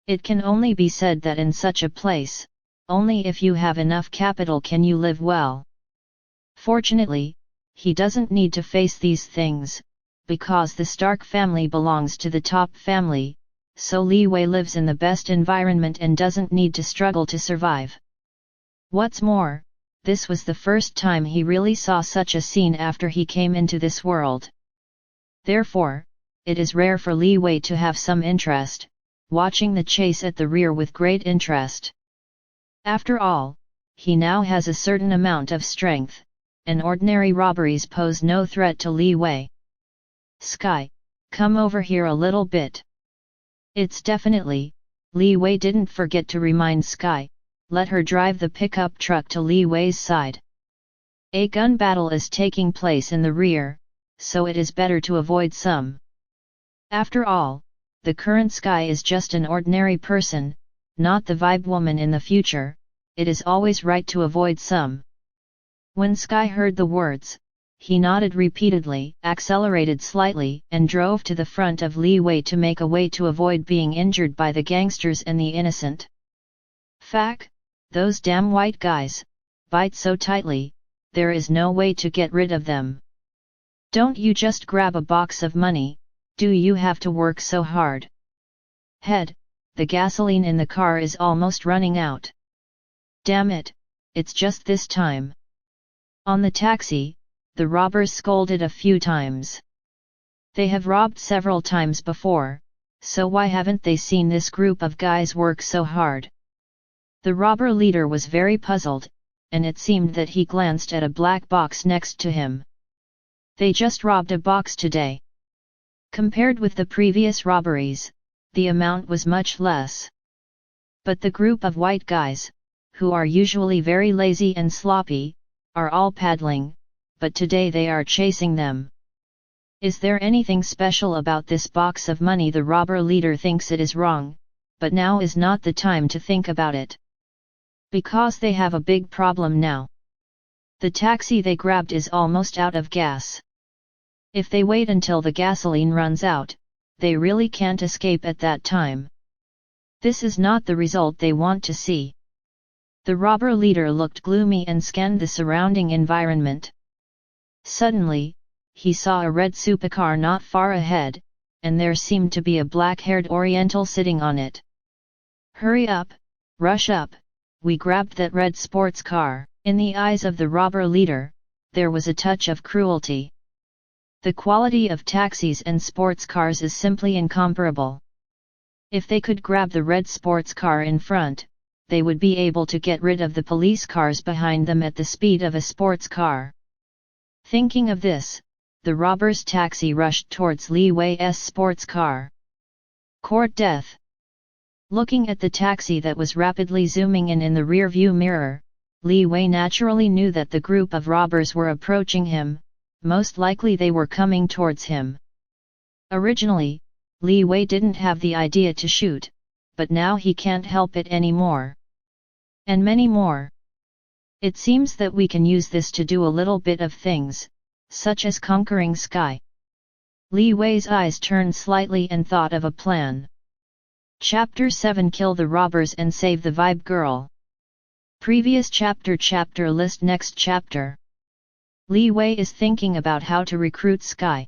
Speaker 1: It can only be said that in such a place, only if you have enough capital can you live well. Fortunately, he doesn't need to face these things, because the Stark family belongs to the top family, so Li Wei lives in the best environment and doesn't need to struggle to survive. What's more, this was the first time he really saw such a scene after he came into this world. Therefore, it is rare for Li Wei to have some interest, watching the chase at the rear with great interest. After all, he now has a certain amount of strength, and ordinary robberies pose no threat to Li Wei. Sky, come over here a little bit. It's definitely, Li Wei didn't forget to remind Sky, let her drive the pickup truck to Li Wei's side. A gun battle is taking place in the rear, so it is better to avoid some. After all, the current Sky is just an ordinary person, not the vibe woman in the future, it is always right to avoid some. When Sky heard the words, he nodded repeatedly, accelerated slightly, and drove to the front of Li Wei to make a way to avoid being injured by the gangsters and the innocent. Fuck, those damn white guys, bite so tightly, there is no way to get rid of them. Don't you just grab a box of money, do you have to work so hard? Head, the gasoline in the car is almost running out. Damn it, it's just this time. On the taxi, the robbers scolded a few times. They have robbed several times before, so why haven't they seen this group of guys work so hard? The robber leader was very puzzled, and it seemed that he glanced at a black box next to him. They just robbed a box today. Compared with the previous robberies, the amount was much less. But the group of white guys, who are usually very lazy and sloppy, are all paddling, but today they are chasing them. Is there anything special about this box of money? The robber leader thinks it is wrong, but now is not the time to think about it. Because they have a big problem now. The taxi they grabbed is almost out of gas. If they wait until the gasoline runs out, they really can't escape at that time. This is not the result they want to see. The robber leader looked gloomy and scanned the surrounding environment. Suddenly, he saw a red supercar not far ahead, and there seemed to be a black-haired Oriental sitting on it. Hurry up, rush up, we grabbed that red sports car. In the eyes of the robber leader, there was a touch of cruelty. The quality of taxis and sports cars is simply incomparable. If they could grab the red sports car in front, they would be able to get rid of the police cars behind them at the speed of a sports car. Thinking of this, the robber's taxi rushed towards Li Wei's sports car. Court death. Looking at the taxi that was rapidly zooming in the rear-view mirror, Li Wei naturally knew that the group of robbers were approaching him, most likely they were coming towards him. Originally, Li Wei didn't have the idea to shoot, but now he can't help it anymore. And many more. It seems that we can use this to do a little bit of things, such as conquering Sky. Li Wei's eyes turned slightly and thought of a plan. Chapter 7 Kill the robbers and save the Vibe Girl. Previous chapter list next chapter. Li Wei is thinking about how to recruit Sky.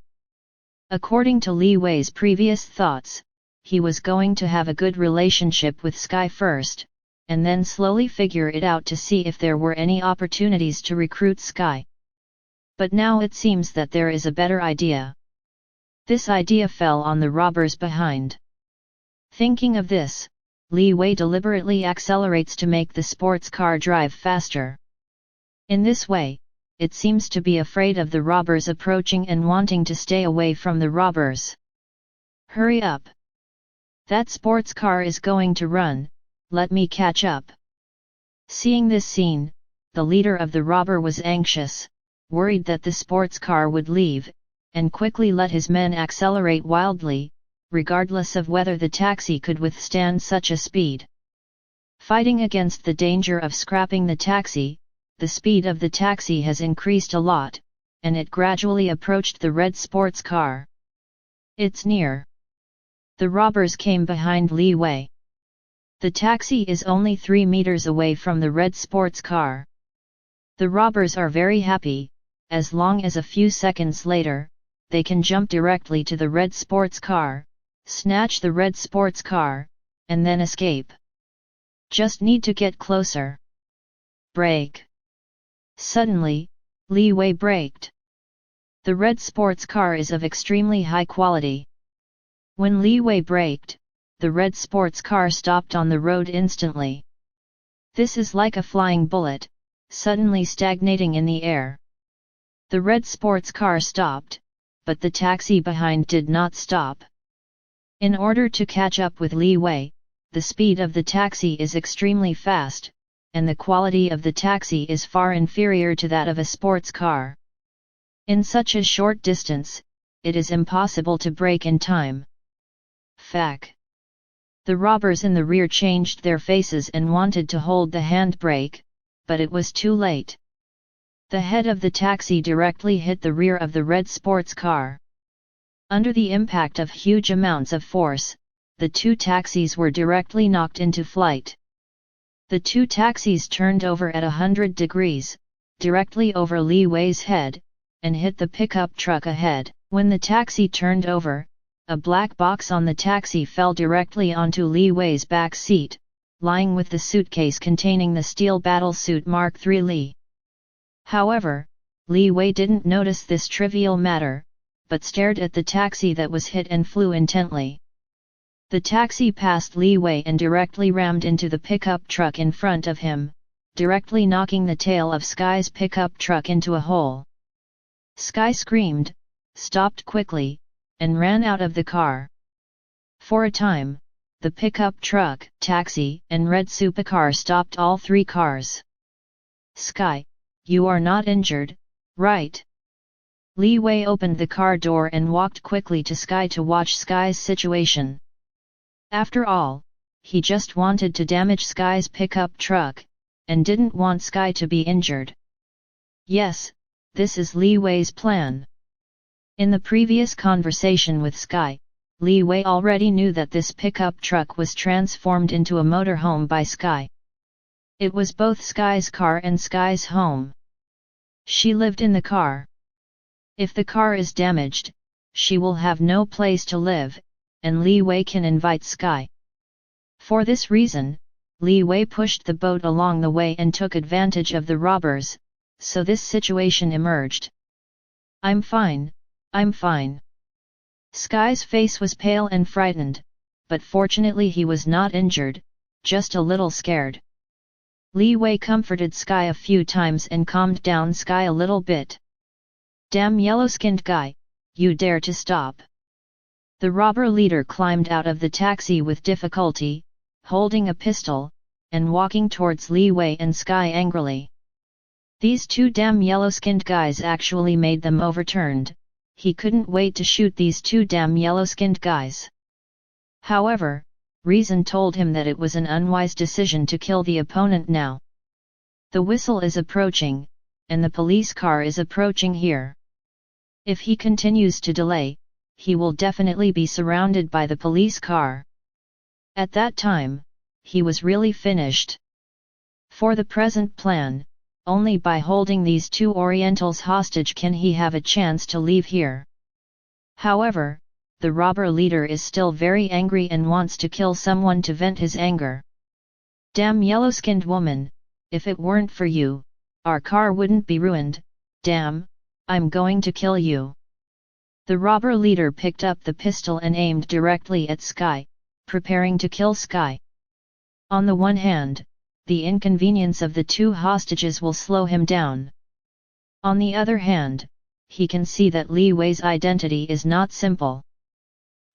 Speaker 1: According to Li Wei's previous thoughts, he was going to have a good relationship with Sky first, and then slowly figure it out to see if there were any opportunities to recruit Sky. But now it seems that there is a better idea. This idea fell on the robbers behind. Thinking of this, Li Wei deliberately accelerates to make the sports car drive faster. In this way, it seems to be afraid of the robbers approaching and wanting to stay away from the robbers. Hurry up! That sports car is going to run, let me catch up. Seeing this scene, the leader of the robber was anxious, worried that the sports car would leave, and quickly let his men accelerate wildly, regardless of whether the taxi could withstand such a speed. Fighting against the danger of scrapping the taxi, the speed of the taxi has increased a lot, and it gradually approached the red sports car. It's near. The robbers came behind Li Wei. The taxi is only 3 meters away from the red sports car. The robbers are very happy, as long as a few seconds later, they can jump directly to the red sports car, snatch the red sports car, and then escape. Just need to get closer. Brake. Suddenly, Li Wei braked. The red sports car is of extremely high quality. When Li Wei braked, the red sports car stopped on the road instantly. This is like a flying bullet, suddenly stagnating in the air. The red sports car stopped, but the taxi behind did not stop. In order to catch up with Li Wei, the speed of the taxi is extremely fast, and the quality of the taxi is far inferior to that of a sports car. In such a short distance, it is impossible to brake in time. Fack. The robbers in the rear changed their faces and wanted to hold the handbrake, but it was too late. The head of the taxi directly hit the rear of the red sports car. Under the impact of huge amounts of force, the two taxis were directly knocked into flight. The two taxis turned over at 100 degrees, directly over Li Wei's head, and hit the pickup truck ahead. When the taxi turned over, a black box on the taxi fell directly onto Li Wei's back seat, lying with the suitcase containing the steel battlesuit Mark III Li. However, Li Wei didn't notice this trivial matter, but stared at the taxi that was hit and flew intently. The taxi passed Li Wei and directly rammed into the pickup truck in front of him, directly knocking the tail of Sky's pickup truck into a hole. Sky screamed, stopped quickly, and ran out of the car. For a time, the pickup truck, taxi, and red supercar stopped all three cars. Sky, you are not injured, right? Li Wei opened the car door and walked quickly to Sky to watch Sky's situation. After all, he just wanted to damage Sky's pickup truck, and didn't want Sky to be injured. Yes, this is Li Wei's plan. In the previous conversation with Sky, Li Wei already knew that this pickup truck was transformed into a motorhome by Sky. It was both Sky's car and Sky's home. She lived in the car. If the car is damaged, she will have no place to live, and Li Wei can invite Sky. For this reason, Li Wei pushed the boat along the way and took advantage of the robbers, so this situation emerged. I'm fine, I'm fine. Sky's face was pale and frightened, but fortunately he was not injured, just a little scared. Li Wei comforted Sky a few times and calmed down Sky a little bit. Damn yellow-skinned guy, you dare to stop. The robber leader climbed out of the taxi with difficulty, holding a pistol, and walking towards Li Wei and Sky angrily. These two damn yellow-skinned guys actually made them overturned. He couldn't wait to shoot these two damn yellow-skinned guys. However, reason told him that it was an unwise decision to kill the opponent now. The whistle is approaching, and the police car is approaching here. If he continues to delay, he will definitely be surrounded by the police car. At that time, he was really finished. For the present plan, only by holding these two Orientals hostage can he have a chance to leave here. However, the robber leader is still very angry and wants to kill someone to vent his anger. Damn yellow-skinned woman, if it weren't for you, our car wouldn't be ruined. Damn, I'm going to kill you. The robber leader picked up the pistol and aimed directly at Sky, preparing to kill Sky. On the one hand, the inconvenience of the two hostages will slow him down. On the other hand, he can see that Li Wei's identity is not simple.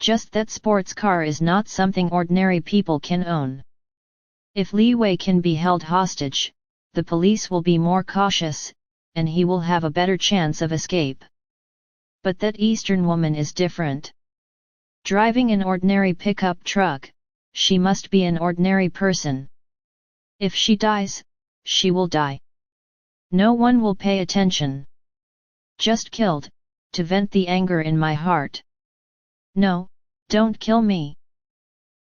Speaker 1: Just that sports car is not something ordinary people can own. If Li Wei can be held hostage, the police will be more cautious, and he will have a better chance of escape. But that Eastern woman is different. Driving an ordinary pickup truck, she must be an ordinary person. If she dies, she will die. No one will pay attention. Just killed, to vent the anger in my heart. No, don't kill me.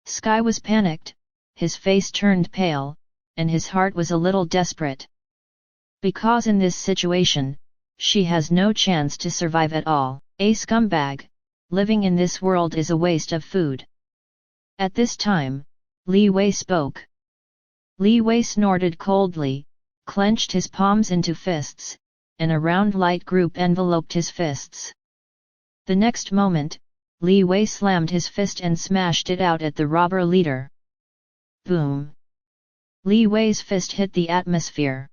Speaker 1: Sky was panicked, his face turned pale, and his heart was a little desperate. Because in this situation, she has no chance to survive at all. A scumbag, living in this world is a waste of food. At this time, Li Wei spoke. Li Wei snorted coldly, clenched his palms into fists, and a round light group enveloped his fists. The next moment, Li Wei slammed his fist and smashed it out at the robber leader. Boom! Li Wei's fist hit the atmosphere.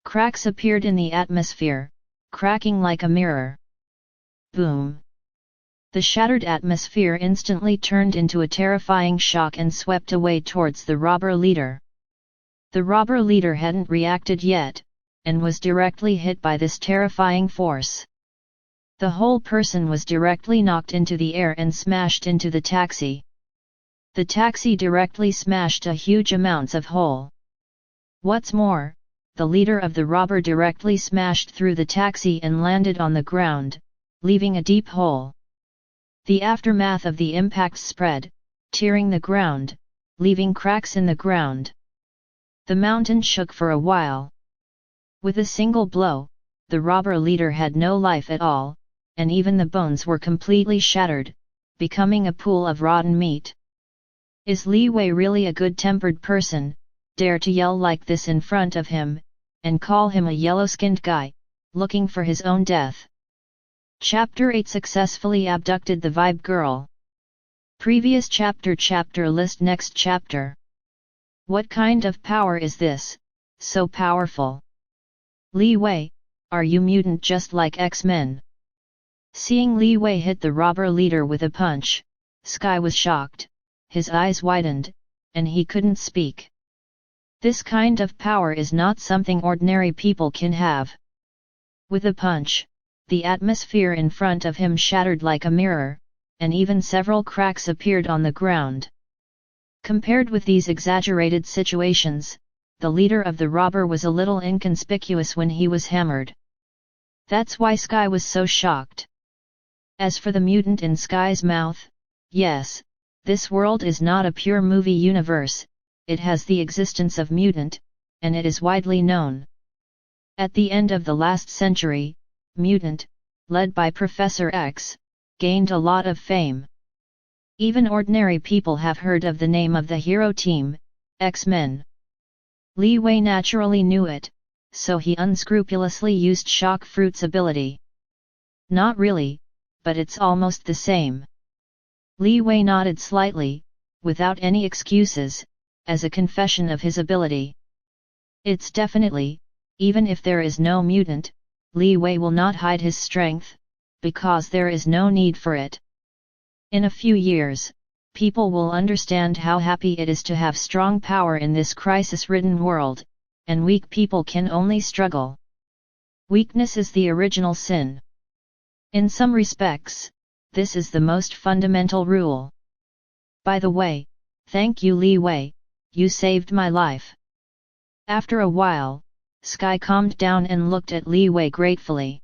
Speaker 1: Cracks appeared in the atmosphere, cracking like a mirror. Boom! The shattered atmosphere instantly turned into a terrifying shock and swept away towards the robber leader. The robber leader hadn't reacted yet, and was directly hit by this terrifying force. The whole person was directly knocked into the air and smashed into the taxi. The taxi directly smashed a huge amounts of hole. What's more, the leader of the robber directly smashed through the taxi and landed on the ground, leaving a deep hole. The aftermath of the impact spread, tearing the ground, leaving cracks in the ground. The mountain shook for a while. With a single blow, the robber leader had no life at all, and even the bones were completely shattered, becoming a pool of rotten meat. Is Li Wei really a good-tempered person, dare to yell like this in front of him, and call him a yellow-skinned guy, looking for his own death? Chapter 8 Successfully abducted the Vibe Girl. Previous chapter list next chapter. What kind of power is this, so powerful? Li Wei, are you mutant just like X-Men? Seeing Li Wei hit the robber leader with a punch, Sky was shocked, his eyes widened, and he couldn't speak. This kind of power is not something ordinary people can have. With a punch, the atmosphere in front of him shattered like a mirror, and even several cracks appeared on the ground. Compared with these exaggerated situations, the leader of the robber was a little inconspicuous when he was hammered. That's why Sky was so shocked. As for the mutant in Sky's mouth, yes, this world is not a pure movie universe, it has the existence of mutant, and it is widely known. At the end of the last century, mutant, led by Professor X, gained a lot of fame. Even ordinary people have heard of the name of the hero team, X-Men. Li Wei naturally knew it, so he unscrupulously used Shock Fruit's ability. Not really, but it's almost the same. Li Wei nodded slightly, without any excuses, as a confession of his ability. It's definitely, even if there is no mutant, Li Wei will not hide his strength, because there is no need for it. In a few years, people will understand how happy it is to have strong power in this crisis-ridden world, and weak people can only struggle. Weakness is the original sin. In some respects, this is the most fundamental rule. By the way, thank you Li Wei, you saved my life. After a while, Sky calmed down and looked at Li Wei gratefully.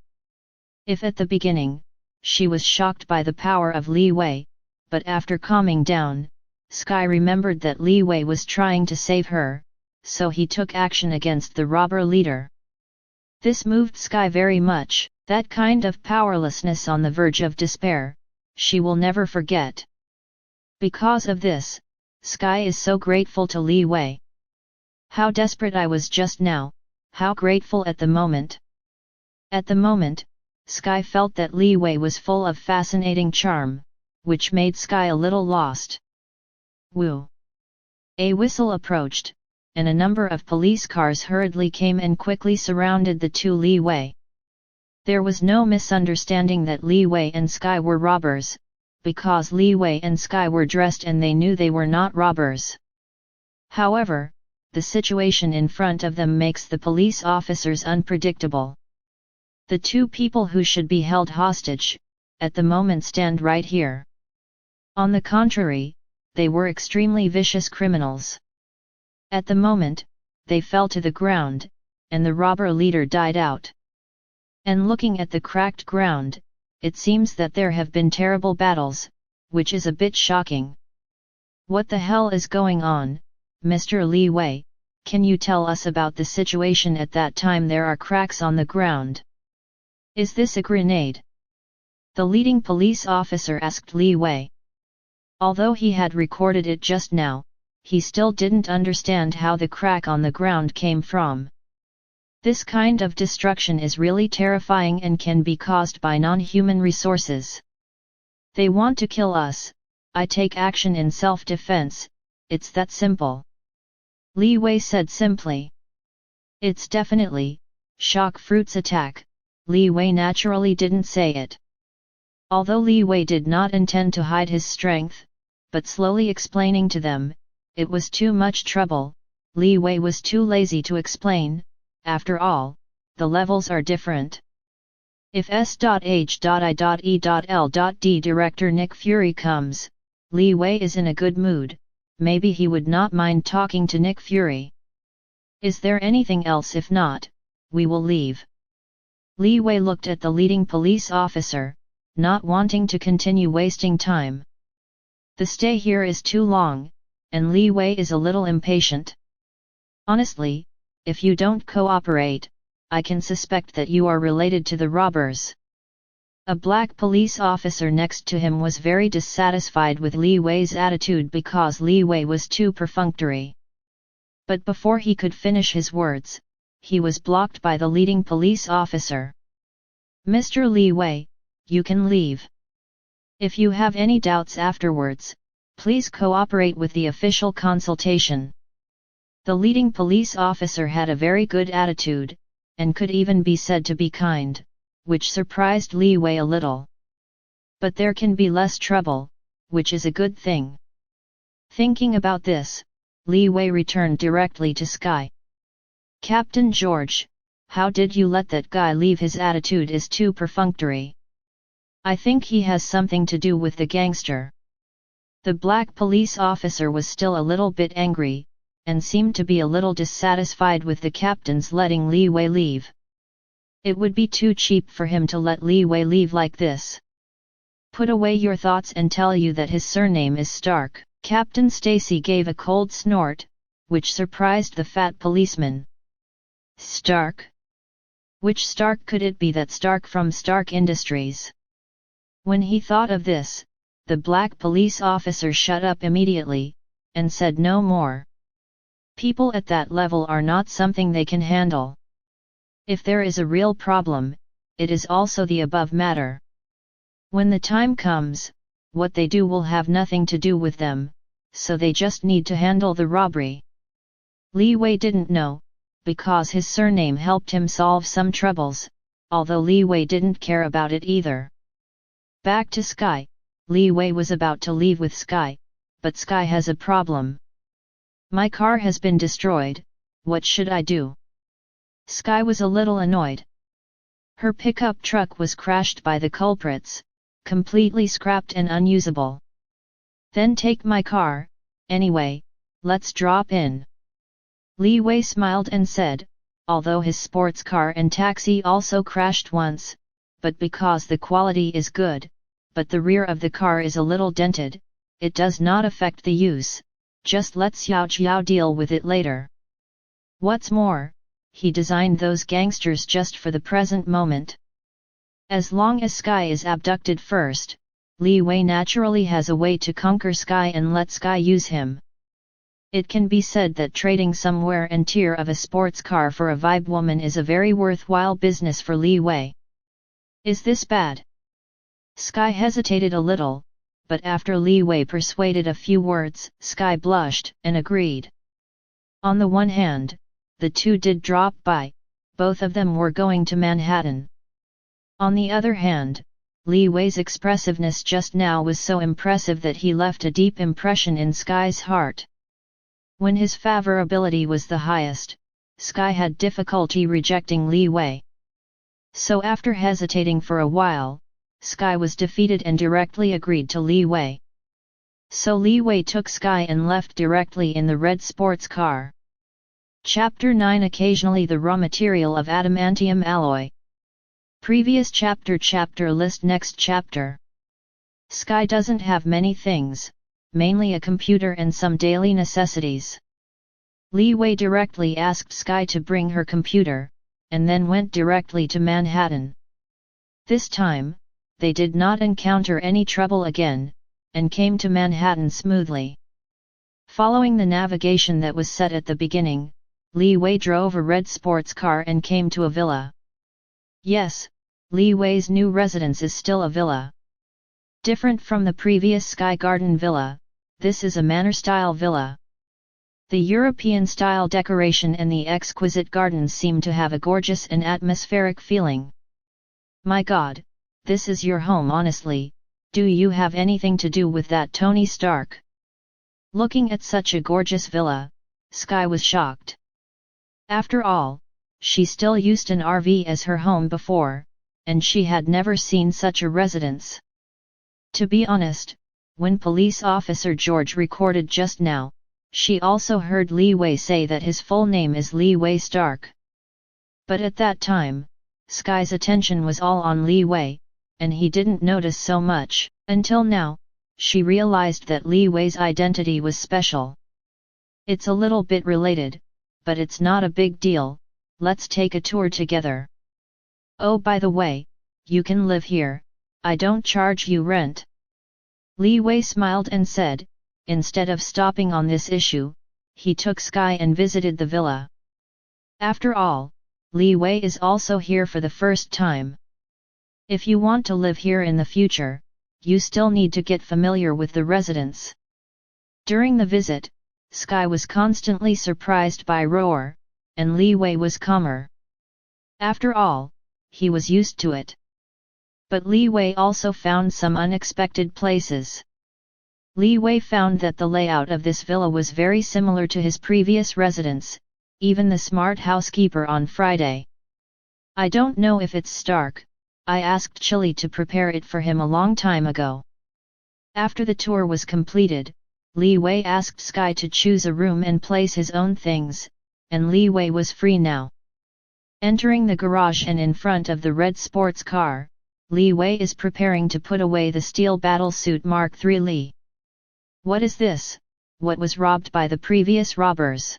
Speaker 1: If at the beginning, she was shocked by the power of Li Wei, but after calming down, Sky remembered that Li Wei was trying to save her, so he took action against the robber leader. This moved Sky very much. That kind of powerlessness on the verge of despair, she will never forget. Because of this, Sky is so grateful to Li Wei. How desperate I was just now, how grateful at the moment. At the moment, Sky felt that Li Wei was full of fascinating charm, which made Sky a little lost. Woo! A whistle approached, and a number of police cars hurriedly came and quickly surrounded the two Li Wei. There was no misunderstanding that Li Wei and Sky were robbers, because Li Wei and Sky were dressed and they knew they were not robbers. However, the situation in front of them makes the police officers unpredictable. The two people who should be held hostage, at the moment stand right here. On the contrary, they were extremely vicious criminals. At the moment, they fell to the ground, and the robber leader died out. And looking at the cracked ground, it seems that there have been terrible battles, which is a bit shocking. What the hell is going on, Mr. Li Wei? Can you tell us about the situation at that time? There are cracks on the ground. Is this a grenade? The leading police officer asked Li Wei. Although he had recorded it just now, he still didn't understand how the crack on the ground came from. This kind of destruction is really terrifying and can be caused by non-human resources. They want to kill us. I take action in self-defense, it's that simple. Li Wei said simply. It's definitely shock fruits attack. Li Wei naturally didn't say it. Although Li Wei did not intend to hide his strength, but slowly explaining to them, it was too much trouble. Li Wei was too lazy to explain. After all, the levels are different. If S.H.I.E.L.D. director Nick Fury comes, Li Wei is in a good mood, maybe he would not mind talking to Nick Fury. Is there anything else? If not, we will leave. Li Wei looked at the leading police officer, not wanting to continue wasting time. The stay here is too long, and Li Wei is a little impatient. Honestly, if you don't cooperate, I can suspect that you are related to the robbers. A black police officer next to him was very dissatisfied with Li Wei's attitude because Li Wei was too perfunctory. But before he could finish his words, he was blocked by the leading police officer. Mr. Li Wei, you can leave. If you have any doubts afterwards, please cooperate with the official consultation. The leading police officer had a very good attitude, and could even be said to be kind, which surprised Li Wei a little. But there can be less trouble, which is a good thing. Thinking about this, Li Wei returned directly to Sky. Captain George, how did you let that guy leave? His attitude is too perfunctory. I think he has something to do with the gangster. The black police officer was still a little bit angry, and seemed to be a little dissatisfied with the captain's letting Li Wei leave. It would be too cheap for him to let Li Wei leave like this. Put away your thoughts and tell you that his surname is Stark. Captain Stacy gave a cold snort, which surprised the fat policeman. Stark? Which Stark could it be? That Stark from Stark Industries? When he thought of this, the black police officer shut up immediately, and said no more. People at that level are not something they can handle. If there is a real problem, it is also the above matter. When the time comes, what they do will have nothing to do with them, so they just need to handle the robbery. Li Wei didn't know, because his surname helped him solve some troubles, although Li Wei didn't care about it either. Back to Sky, Li Wei was about to leave with Sky, but Sky has a problem. My car has been destroyed, what should I do? Sky was a little annoyed. Her pickup truck was crashed by the culprits, completely scrapped and unusable. Then take my car, anyway, let's drop in. Li Wei smiled and said, although his sports car and taxi also crashed once, but because the quality is good, but the rear of the car is a little dented, it does not affect the use, just let Xiao deal with it later. What's more, he designed those gangsters just for the present moment. As long as Sky is abducted first, Li Wei naturally has a way to conquer Sky and let Sky use him. It can be said that trading some wear and tear of a sports car for a vibe woman is a very worthwhile business for Li Wei. Is this bad? Sky hesitated a little, but after Li Wei persuaded a few words, Sky blushed and agreed. On the one hand, the two did drop by, both of them were going to Manhattan. On the other hand, Li Wei's expressiveness just now was so impressive that he left a deep impression in Sky's heart. When his favorability was the highest, Sky had difficulty rejecting Li Wei. So after hesitating for a while, Sky was defeated and directly agreed to Li Wei. So Li Wei took Sky and left directly in the red sports car. Chapter 9 Occasionally the raw material of adamantium alloy. Previous chapter list next chapter. Sky doesn't have many things, mainly a computer and some daily necessities. Li Wei directly asked Sky to bring her computer, and then went directly to Manhattan. This time, they did not encounter any trouble again, and came to Manhattan smoothly. Following the navigation that was set at the beginning, Li Wei drove a red sports car and came to a villa. Yes, Li Wei's new residence is still a villa. Different from the previous Sky Garden villa, this is a manor-style villa. The European-style decoration and the exquisite gardens seem to have a gorgeous and atmospheric feeling. My God, this is your home honestly, do you have anything to do with that Tony Stark? Looking at such a gorgeous villa, Sky was shocked. After all, she still used an RV as her home before, and she had never seen such a residence. To be honest, when police officer George recorded just now, she also heard Li Wei say that his full name is Li Wei Stark. But at that time, Sky's attention was all on Li Wei, and he didn't notice so much, until now, she realized that Li Wei's identity was special. It's a little bit related, but it's not a big deal, let's take a tour together. Oh, by the way, you can live here, I don't charge you rent. Li Wei smiled and said, instead of stopping on this issue, he took Sky and visited the villa. After all, Li Wei is also here for the first time. If you want to live here in the future, you still need to get familiar with the residence. During the visit, Sky was constantly surprised by roar, and Li Wei was calmer. After all, he was used to it. But Li Wei also found some unexpected places. Li Wei found that the layout of this villa was very similar to his previous residence, even the smart housekeeper on Friday. I don't know if it's Stark, I asked Chili to prepare it for him a long time ago. After the tour was completed, Li Wei asked Sky to choose a room and place his own things, and Li Wei was free now. Entering the garage and in front of the red sports car, Li Wei is preparing to put away the steel battlesuit Mark III Li. What is this? What was robbed by the previous robbers?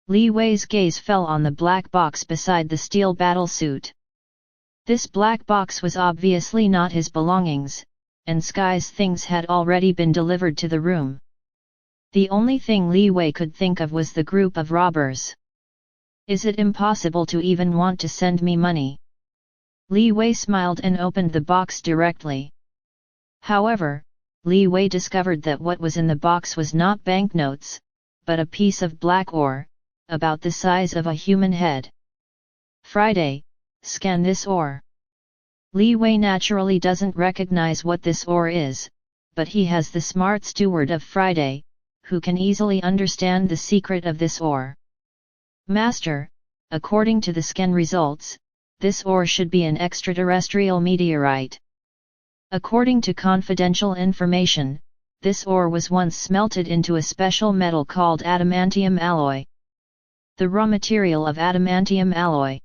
Speaker 1: Li Wei's gaze fell on the black box beside the steel battlesuit. This black box was obviously not his belongings, and Sky's things had already been delivered to the room. The only thing Li Wei could think of was the group of robbers. Is it impossible to even want to send me money? Li Wei smiled and opened the box directly. However, Li Wei discovered that what was in the box was not banknotes, but a piece of black ore, about the size of a human head. Friday, scan this ore. Li Wei naturally doesn't recognize what this ore is, but he has the smart steward of Friday, who can easily understand the secret of this ore. Master, according to the scan results, this ore should be an extraterrestrial meteorite. According to confidential information, this ore was once smelted into a special metal called adamantium alloy. The raw material of adamantium alloy.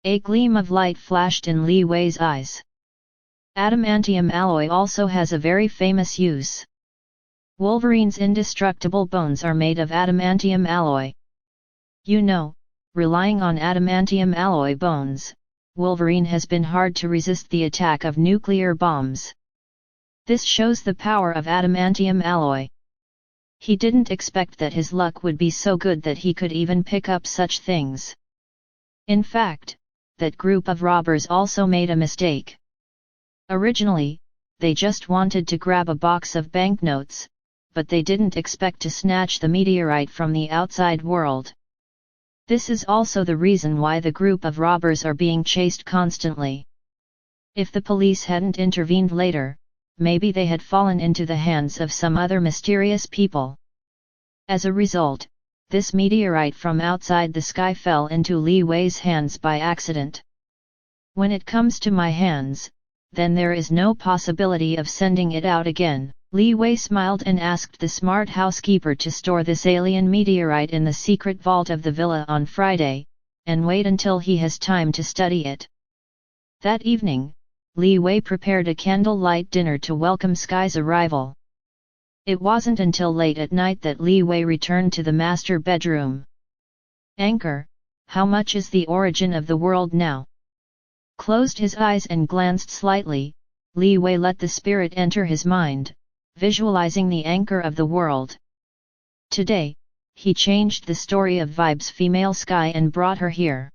Speaker 1: A gleam of light flashed in Li Wei's eyes. Adamantium alloy also has a very famous use. Wolverine's indestructible bones are made of adamantium alloy. You know, relying on adamantium alloy bones, Wolverine has been hard to resist the attack of nuclear bombs. This shows the power of adamantium alloy. He didn't expect that his luck would be so good that he could even pick up such things. In fact, that group of robbers also made a mistake. Originally, they just wanted to grab a box of banknotes, but they didn't expect to snatch the meteorite from the outside world. This is also the reason why the group of robbers are being chased constantly. If the police hadn't intervened later, maybe they had fallen into the hands of some other mysterious people. As a result, this meteorite from outside the sky fell into Li Wei's hands by accident. When it comes to my hands, then there is no possibility of sending it out again. Li Wei smiled and asked the smart housekeeper to store this alien meteorite in the secret vault of the villa on Friday, and wait until he has time to study it. That evening, Li Wei prepared a candlelight dinner to welcome Sky's arrival. It wasn't until late at night that Li Wei returned to the master bedroom. Anchor, how much is the origin of the world now? Closed his eyes and glanced slightly, Li Wei let the spirit enter his mind, visualizing the anchor of the world. Today, he changed the story of Vibe's female Sky and brought her here.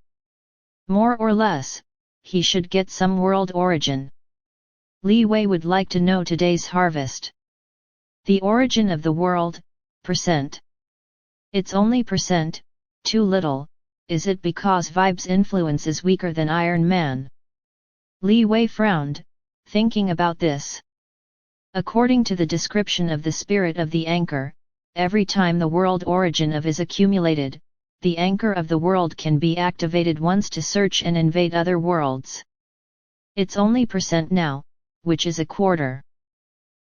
Speaker 1: More or less, he should get some world origin. Li Wei would like to know today's harvest. The origin of the world, %. It's only %, too little. Is it because Vibe's influence is weaker than Iron Man? Li Wei frowned, thinking about this. According to the description of the spirit of the anchor, every time the world origin of is accumulated, the anchor of the world can be activated once to search and invade other worlds. It's only % now, which is a quarter.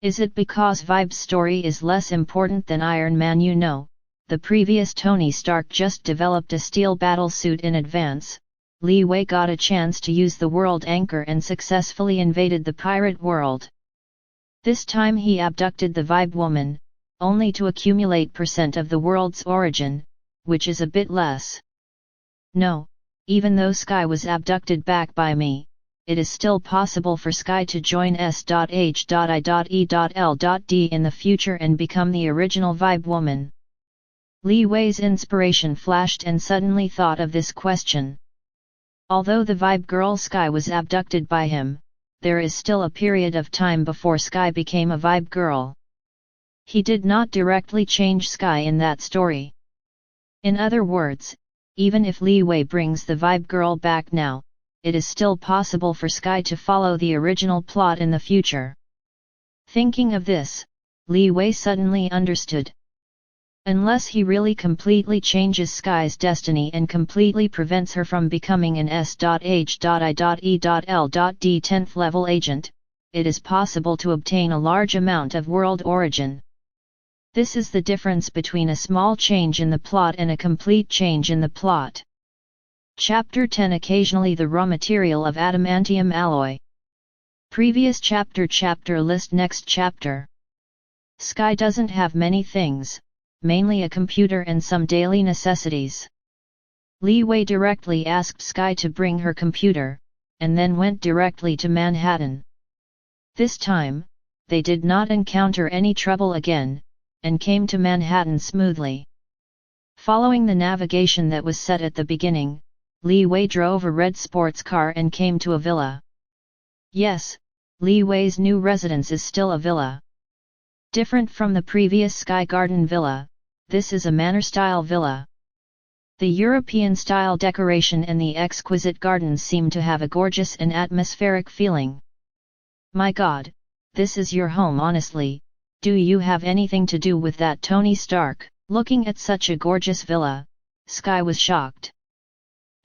Speaker 1: Is it because Vibe's story is less important than Iron Man? You know, the previous Tony Stark just developed a steel battlesuit in advance. Li Wei got a chance to use the world anchor and successfully invaded the pirate world. This time he abducted the Vibe woman, only to accumulate % of the world's origin, which is a bit less. No, even though Sky was abducted back by me, it is still possible for Sky to join S.H.I.E.L.D in the future and become the original Vibe woman. Li Wei's inspiration flashed and suddenly thought of this question. Although the Vibe girl Sky was abducted by him, there is still a period of time before Sky became a Vibe girl. He did not directly change Sky in that story. In other words, even if Li Wei brings the Vibe girl back now, it is still possible for Sky to follow the original plot in the future. Thinking of this, Li Wei suddenly understood. Unless he really completely changes Sky's destiny and completely prevents her from becoming an S.H.I.E.L.D 10th level agent, it is possible to obtain a large amount of world origin. This is the difference between a small change in the plot and a complete change in the plot. Chapter 10 Occasionally the raw material of adamantium alloy. Previous chapter list. Next chapter. Sky doesn't have many things, mainly a computer and some daily necessities. Li Wei directly asked Sky to bring her computer, and then went directly to Manhattan. This time, they did not encounter any trouble again, and came to Manhattan smoothly. Following the navigation that was set at the beginning, Li Wei drove a red sports car and came to a villa. Yes, Li Wei's new residence is still a villa. Different from the previous Sky Garden villa, this is a manor-style villa. The European-style decoration and the exquisite gardens seem to have a gorgeous and atmospheric feeling. My God, this is your home honestly, do you have anything to do with that Tony Stark? Looking at such a gorgeous villa, Sky was shocked.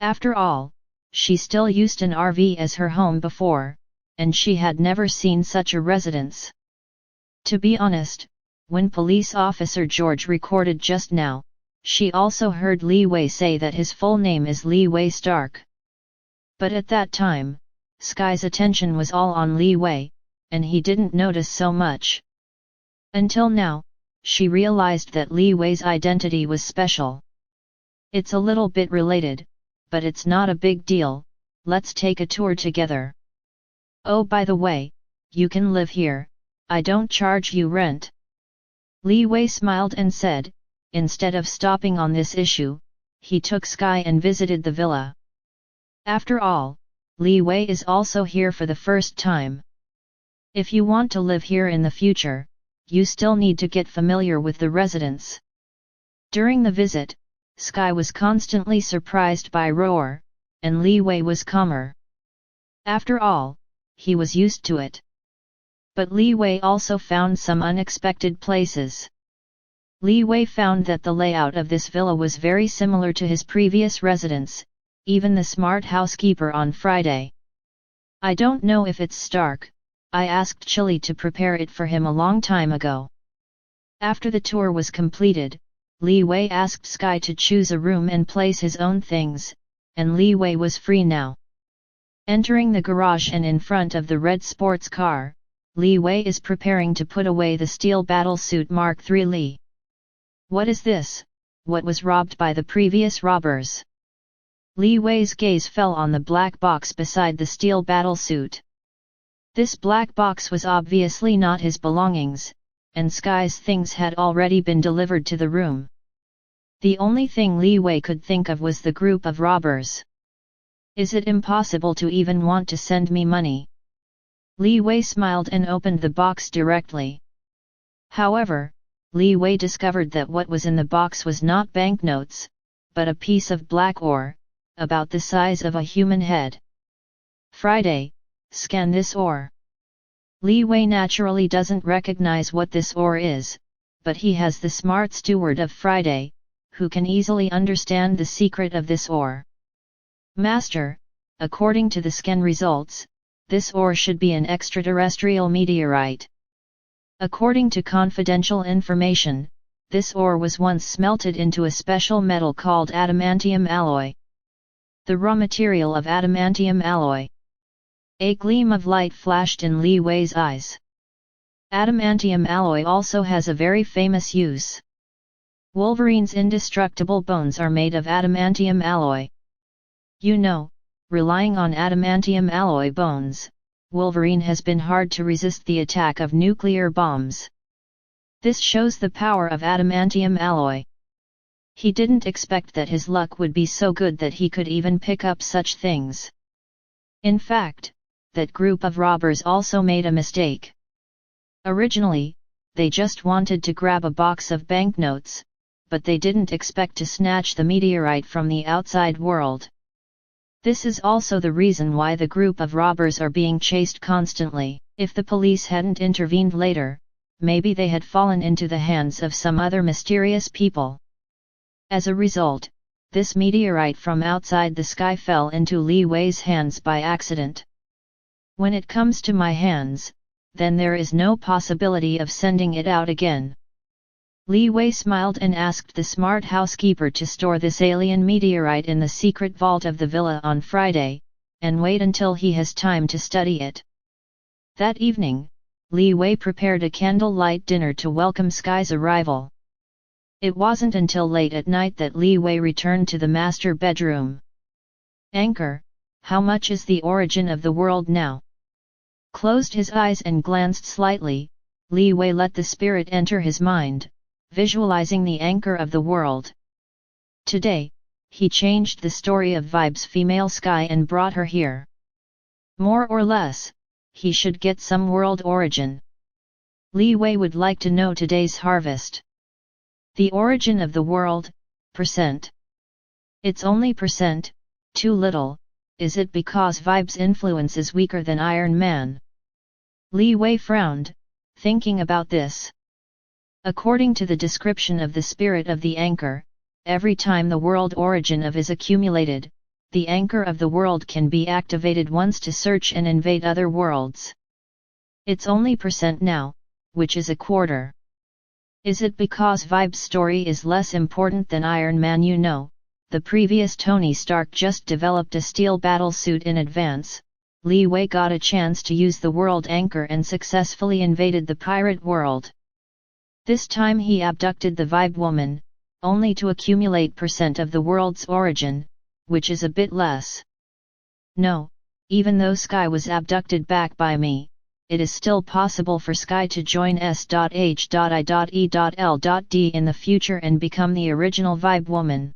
Speaker 1: After all, she still used an RV as her home before, and she had never seen such a residence. To be honest, when police officer George recorded just now, she also heard Li Wei say that his full name is Li Wei Stark. But at that time, Sky's attention was all on Li Wei, and he didn't notice so much. Until now, she realized that Li Wei's identity was special. It's a little bit related, but it's not a big deal, let's take a tour together. Oh, by the way, you can live here, I don't charge you rent. Li Wei smiled and said, instead of stopping on this issue, he took Sky and visited the villa. After all, Li Wei is also here for the first time. If you want to live here in the future, you still need to get familiar with the residents. During the visit, Sky was constantly surprised by roar, and Li Wei was calmer. After all, he was used to it. But Li Wei also found some unexpected places. Li Wei found that the layout of this villa was very similar to his previous residence, even the smart housekeeper on Friday. I don't know if it's Stark, I asked Chili to prepare it for him a long time ago. After the tour was completed, Li Wei asked Sky to choose a room and place his own things, and Li Wei was free now. Entering the garage and in front of the red sports car, Li Wei is preparing to put away the steel battlesuit Mark III Li. What is this? What was robbed by the previous robbers? Li Wei's gaze fell on the black box beside the steel battlesuit. This black box was obviously not his belongings, and Sky's things had already been delivered to the room. The only thing Li Wei could think of was the group of robbers. Is it impossible to even want to send me money? Li Wei smiled and opened the box directly. However, Li Wei discovered that what was in the box was not banknotes, but a piece of black ore, about the size of a human head. Friday, scan this ore. Li Wei naturally doesn't recognize what this ore is, but he has the smart steward of Friday, who can easily understand the secret of this ore. Master, according to the scan results, this ore should be an extraterrestrial meteorite. According to confidential information, this ore was once smelted into a special metal called adamantium alloy. The raw material of adamantium alloy. A gleam of light flashed in Li Wei's eyes. Adamantium alloy also has a very famous use. Wolverine's indestructible bones are made of adamantium alloy. You know, relying on adamantium alloy bones, Wolverine has been hard to resist the attack of nuclear bombs. This shows the power of adamantium alloy. He didn't expect that his luck would be so good that he could even pick up such things. In fact, that group of robbers also made a mistake. Originally, they just wanted to grab a box of banknotes, but they didn't expect to snatch the meteorite from the outside world. This is also the reason why the group of robbers are being chased constantly. If the police hadn't intervened later, maybe they had fallen into the hands of some other mysterious people. As a result, this meteorite from outside the sky fell into Li Wei's hands by accident. When it comes to my hands, then there is no possibility of sending it out again. Li Wei smiled and asked the smart housekeeper to store this alien meteorite in the secret vault of the villa on Friday, and wait until he has time to study it. That evening, Li Wei prepared a candlelight dinner to welcome Sky's arrival. It wasn't until late at night that Li Wei returned to the master bedroom. Anchor, how much is the origin of the world now? Closed his eyes and glanced slightly, Li Wei let the spirit enter his mind, visualizing the anchor of the world. Today, he changed the story of Vibe's female Sky and brought her here. More or less, he should get some world origin. Li Wei would like to know today's harvest. The origin of the world, %. It's only %, too little. Is it because Vibe's influence is weaker than Iron Man? Li Wei frowned, thinking about this. According to the description of the spirit of the anchor, every time the world origin of is accumulated, the anchor of the world can be activated once to search and invade other worlds. It's only percent now, which is a quarter. Is it because Vibe's story is less important than Iron Man? You know, the previous Tony Stark just developed a steel battlesuit in advance. Li Wei got a chance to use the world anchor and successfully invaded the pirate world. This time he abducted the Vibe woman, only to accumulate percent of the world's origin, which is a bit less. No, even though Sky was abducted back by me, it is still possible for Sky to join S.H.I.E.L.D in the future and become the original Vibe woman.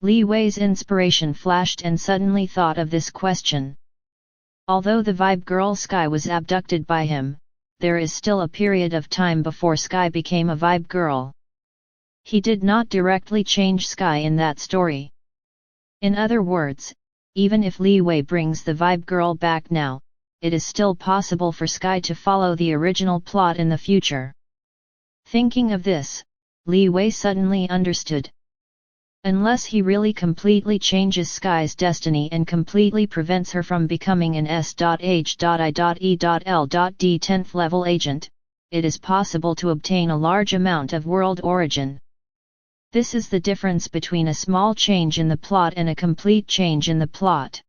Speaker 1: Li Wei's inspiration flashed and suddenly thought of this question. Although the Vibe girl Sky was abducted by him, there is still a period of time before Sky became a Vibe girl. He did not directly change Sky in that story. In other words, even if Li Wei brings the Vibe girl back now, it is still possible for Sky to follow the original plot in the future. Thinking of this, Li Wei suddenly understood. Unless he really completely changes Sky's destiny and completely prevents her from becoming an S.H.I.E.L.D 10th level agent, it is possible to obtain a large amount of world origin. This is the difference between a small change in the plot and a complete change in the plot.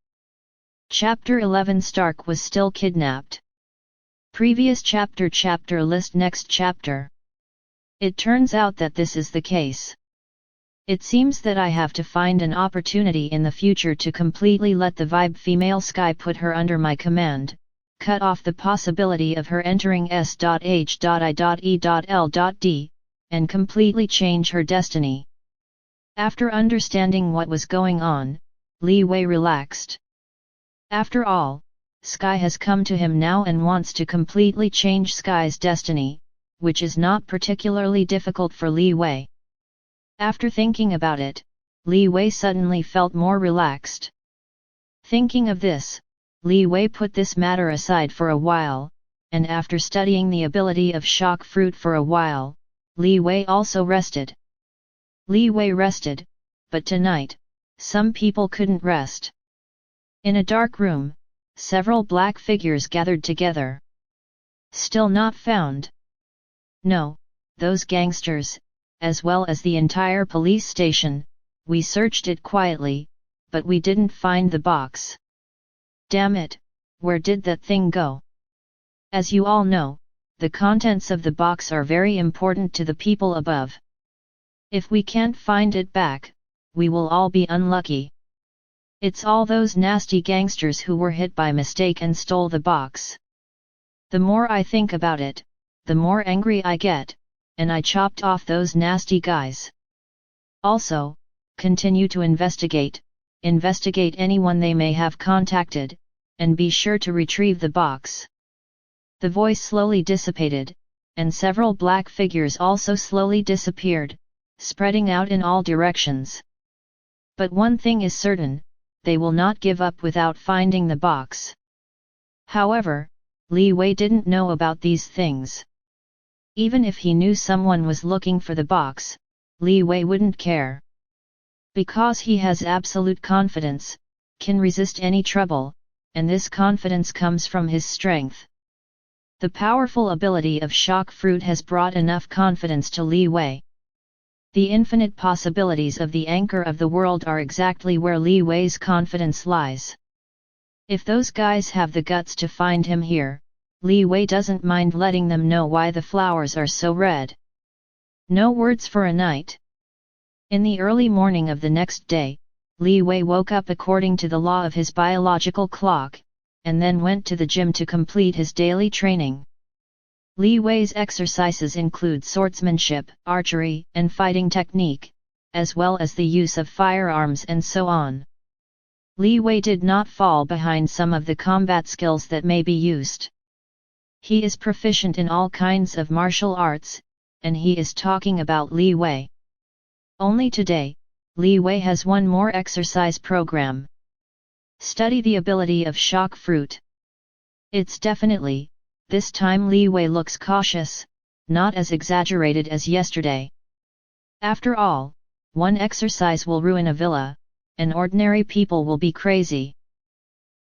Speaker 1: Chapter 11 Stark was still kidnapped. Previous chapter list next chapter. It turns out that this is the case. It seems that I have to find an opportunity in the future to completely let the Vibe female Sky put her under my command, cut off the possibility of her entering S.H.I.E.L.D, and completely change her destiny. After understanding what was going on, Li Wei relaxed. After all, Sky has come to him now and wants to completely change Sky's destiny, which is not particularly difficult for Li Wei. After thinking about it, Li Wei suddenly felt more relaxed. Thinking of this, Li Wei put this matter aside for a while, and after studying the ability of shock fruit for a while, Li Wei also rested. Li Wei rested, but tonight, some people couldn't rest. In a dark room, several black figures gathered together. Still not found. No, those gangsters, as well as the entire police station, we searched it quietly, but we didn't find the box. Damn it, where did that thing go? As you all know, the contents of the box are very important to the people above. If we can't find it back, we will all be unlucky. It's all those nasty gangsters who were hit by mistake and stole the box. The more I think about it, the more angry I get, and I chopped off those nasty guys. Also, continue to investigate anyone they may have contacted, and be sure to retrieve the box. The voice slowly dissipated, and several black figures also slowly disappeared, spreading out in all directions. But one thing is certain, they will not give up without finding the box. However, Li Wei didn't know about these things. Even if he knew someone was looking for the box, Li Wei wouldn't care. Because he has absolute confidence, can resist any trouble, and this confidence comes from his strength. The powerful ability of shock fruit has brought enough confidence to Li Wei. The infinite possibilities of the anchor of the world are exactly where Li Wei's confidence lies. If those guys have the guts to find him here, Li Wei doesn't mind letting them know why the flowers are so red. No words for a night. In the early morning of the next day, Li Wei woke up according to the law of his biological clock, and then went to the gym to complete his daily training. Li Wei's exercises include swordsmanship, archery, and fighting technique, as well as the use of firearms and so on. Li Wei did not fall behind some of the combat skills that may be used. He is proficient in all kinds of martial arts, and he is talking about Li Wei. Only today, Li Wei has one more exercise program. Study the ability of shock fruit. It's definitely This time Li Wei looks cautious, not as exaggerated as yesterday. After all, one exercise will ruin a villa, and ordinary people will be crazy.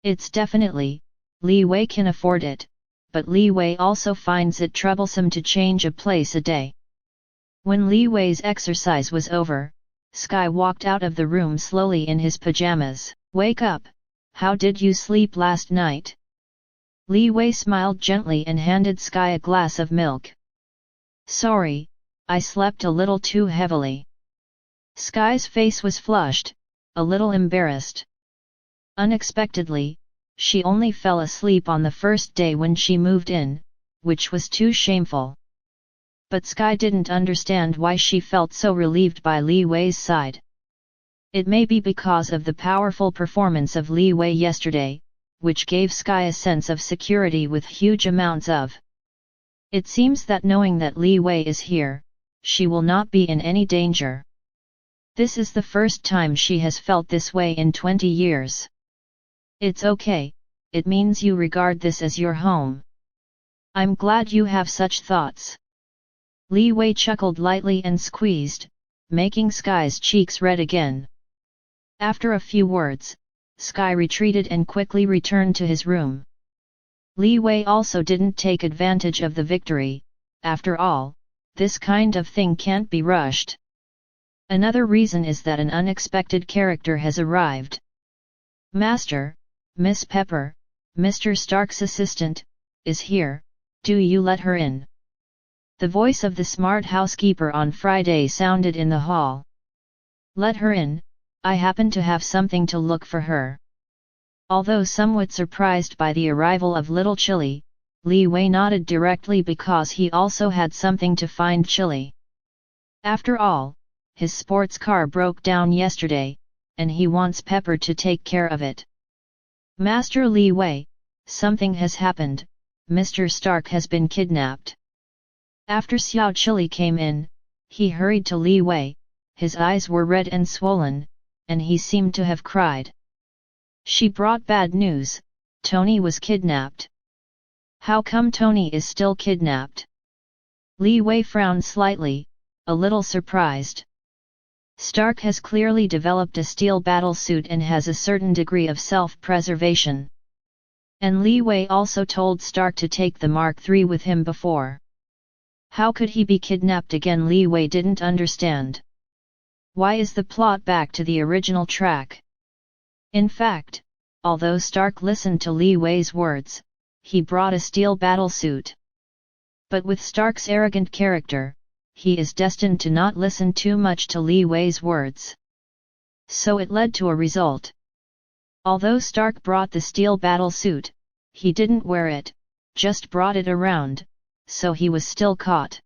Speaker 1: It's definitely, Li Wei can afford it, but Li Wei also finds it troublesome to change a place a day. When Li Wei's exercise was over, Sky walked out of the room slowly in his pajamas. Wake up, how did you sleep last night? Li Wei smiled gently and handed Sky a glass of milk. Sorry, I slept a little too heavily. Sky's face was flushed, a little embarrassed. Unexpectedly, she only fell asleep on the first day when she moved in, which was too shameful. But Sky didn't understand why she felt so relieved by Li Wei's side. It may be because of the powerful performance of Li Wei yesterday, which gave Sky a sense of security with huge amounts of. It seems that knowing that Li Wei is here, she will not be in any danger. This is the first time she has felt this way in 20 years. It's okay, it means you regard this as your home. I'm glad you have such thoughts. Li Wei chuckled lightly and squeezed, making Sky's cheeks red again. After a few words, Sky retreated and quickly returned to his room. Li Wei also didn't take advantage of the victory. After all, this kind of thing can't be rushed. Another reason is that an unexpected character has arrived. Master, Miss Pepper, Mr. Stark's assistant, is here, do you let her in? The voice of the smart housekeeper on Friday sounded in the hall. Let her in, I happen to have something to look for her. Although somewhat surprised by the arrival of little Chili, Li Wei nodded directly because he also had something to find Chili. After all, his sports car broke down yesterday, and he wants Pepper to take care of it. Master Li Wei, something has happened, Mr. Stark has been kidnapped. After Xiao Chili came in, he hurried to Li Wei, his eyes were red and swollen, and he seemed to have cried. She brought bad news, Tony was kidnapped. How come Tony is still kidnapped? Li Wei frowned slightly, a little surprised. Stark has clearly developed a steel battle suit and has a certain degree of self-preservation. And Li Wei also told Stark to take the Mark III with him before. How could he be kidnapped again? Li Wei didn't understand. Why is the plot back to the original track? In fact, although Stark listened to Li Wei's words, he brought a steel battlesuit. But with Stark's arrogant character, he is destined to not listen too much to Li Wei's words. So it led to a result. Although Stark brought the steel battlesuit, he didn't wear it, just brought it around, so he was still caught.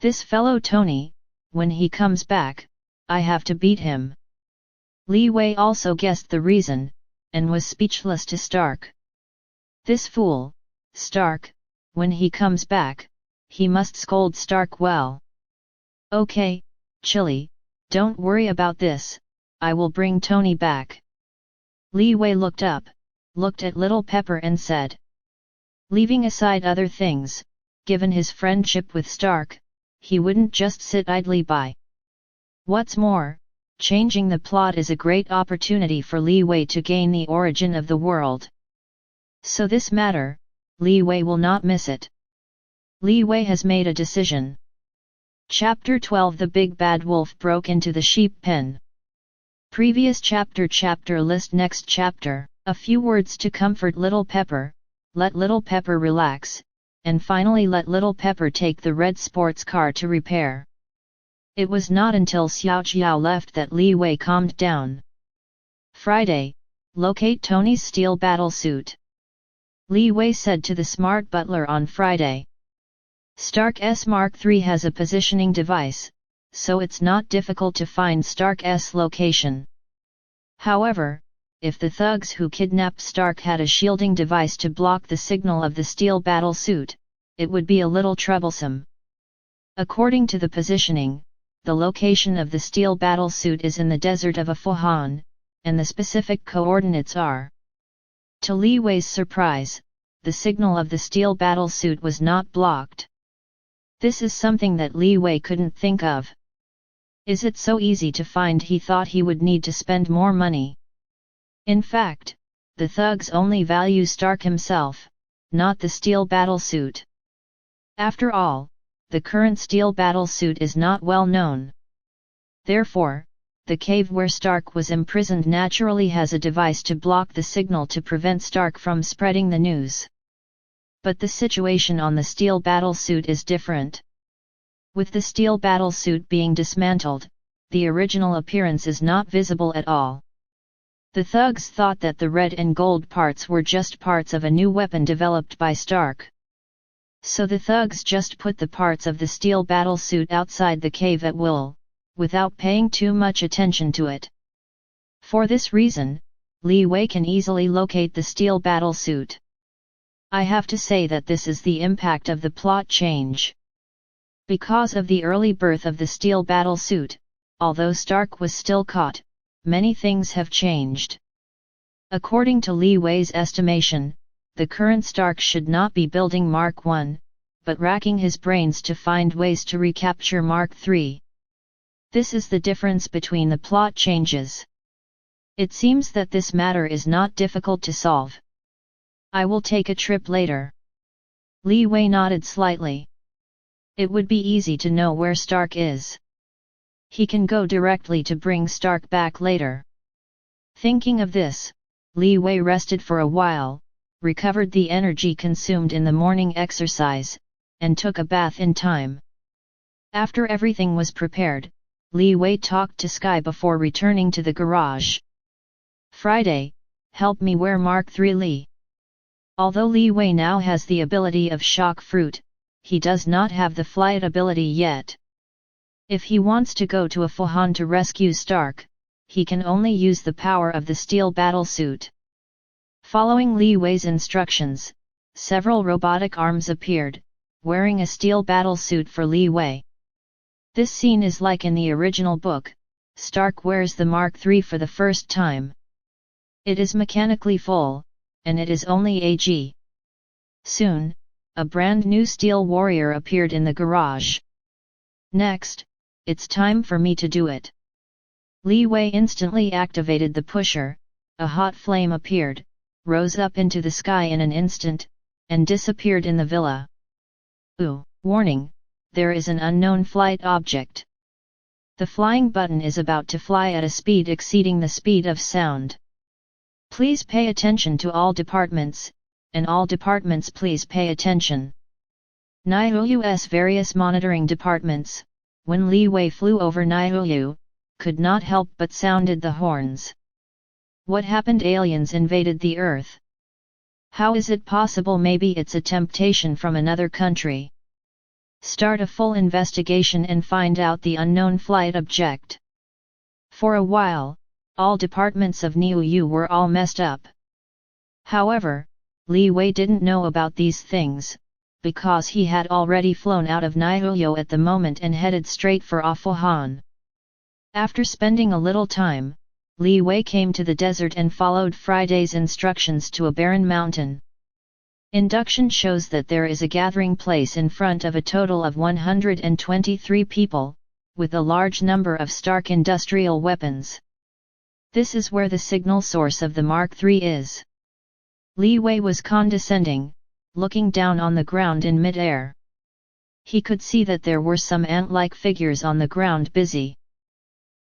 Speaker 1: This fellow Tony, when he comes back, I have to beat him. Li Wei also guessed the reason, and was speechless to Stark. This fool, Stark, when he comes back, he must scold Stark well. Okay, Chili, don't worry about this, I will bring Tony back. Li Wei looked up, looked at Little Pepper and said. Leaving aside other things, given his friendship with Stark, he wouldn't just sit idly by. What's more, changing the plot is a great opportunity for Li Wei to gain the origin of the world. So this matter, Li Wei will not miss it. Li Wei has made a decision. Chapter 12 The Big Bad Wolf broke into the sheep pen. Previous chapter list. Next chapter, a few words to comfort Little Pepper, let Little Pepper relax, and finally let Little Pepper take the red sports car to repair. It was not until Xiao Jiao left that Li Wei calmed down. Friday, locate Tony's steel battle suit. Li Wei said to the smart butler on Friday. Stark's Mark III has a positioning device, so it's not difficult to find Stark's location. However, if the thugs who kidnapped Stark had a shielding device to block the signal of the steel battle suit, it would be a little troublesome. According to the positioning, the location of the steel battle suit is in the desert of Afuhan, and the specific coordinates are. To Li Wei's surprise, the signal of the steel battle suit was not blocked. This is something that Li Wei couldn't think of. Is it so easy to find? He thought he would need to spend more money. In fact, the thugs only value Stark himself, not the steel battle suit. After all, the current steel battle suit is not well known. Therefore, the cave where Stark was imprisoned naturally has a device to block the signal to prevent Stark from spreading the news. But the situation on the steel battle suit is different. With the steel battle suit being dismantled, the original appearance is not visible at all. The thugs thought that the red and gold parts were just parts of a new weapon developed by Stark. So the thugs just put the parts of the steel battle suit outside the cave at will, without paying too much attention to it. For this reason, Li Wei can easily locate the steel battle suit. I have to say that this is the impact of the plot change. Because of the early birth of the steel battle suit, although Stark was still caught, many things have changed. According to Li Wei's estimation, the current Stark should not be building Mark I, but racking his brains to find ways to recapture Mark III. This is the difference between the plot changes. It seems that this matter is not difficult to solve. I will take a trip later. Li Wei nodded slightly. It would be easy to know where Stark is. He can go directly to bring Stark back later. Thinking of this, Li Wei rested for a while, recovered the energy consumed in the morning exercise, and took a bath in time. After everything was prepared, Li Wei talked to Sky before returning to the garage. Friday, help me wear Mark III Li. Although Li Wei now has the ability of shock fruit, he does not have the flight ability yet. If he wants to go to a Fuhan to rescue Stark, he can only use the power of the steel battle suit. Following Li Wei's instructions, several robotic arms appeared, wearing a steel battle suit for Li Wei. This scene is like in the original book. Stark wears the Mark III for the first time. It is mechanically full, and it is only AG. Soon, a brand new steel warrior appeared in the garage. Next, it's time for me to do it. Li Wei instantly activated the pusher, a hot flame appeared, rose up into the sky in an instant, and disappeared in the villa. Ooh, warning, there is an unknown flight object. The flying button is about to fly at a speed exceeding the speed of sound. Please pay attention to all departments, and all departments please pay attention. Niu's various monitoring departments, when Li Wei flew over Niu, could not help but sounded the horns. What happened? Aliens invaded the Earth. How is it possible? Maybe it's a temptation from another country. Start a full investigation and find out the unknown flight object. For a while, all departments of Niu were all messed up. However, Li Wei didn't know about these things, because he had already flown out of Niu at the moment and headed straight for Afuhan. After spending a little time, Li Wei came to the desert and followed Friday's instructions to a barren mountain. Induction shows that there is a gathering place in front of a total of 123 people, with a large number of Stark industrial weapons. This is where the signal source of the Mark III is. Li Wei was condescending, looking down on the ground in mid-air. He could see that there were some ant-like figures on the ground busy.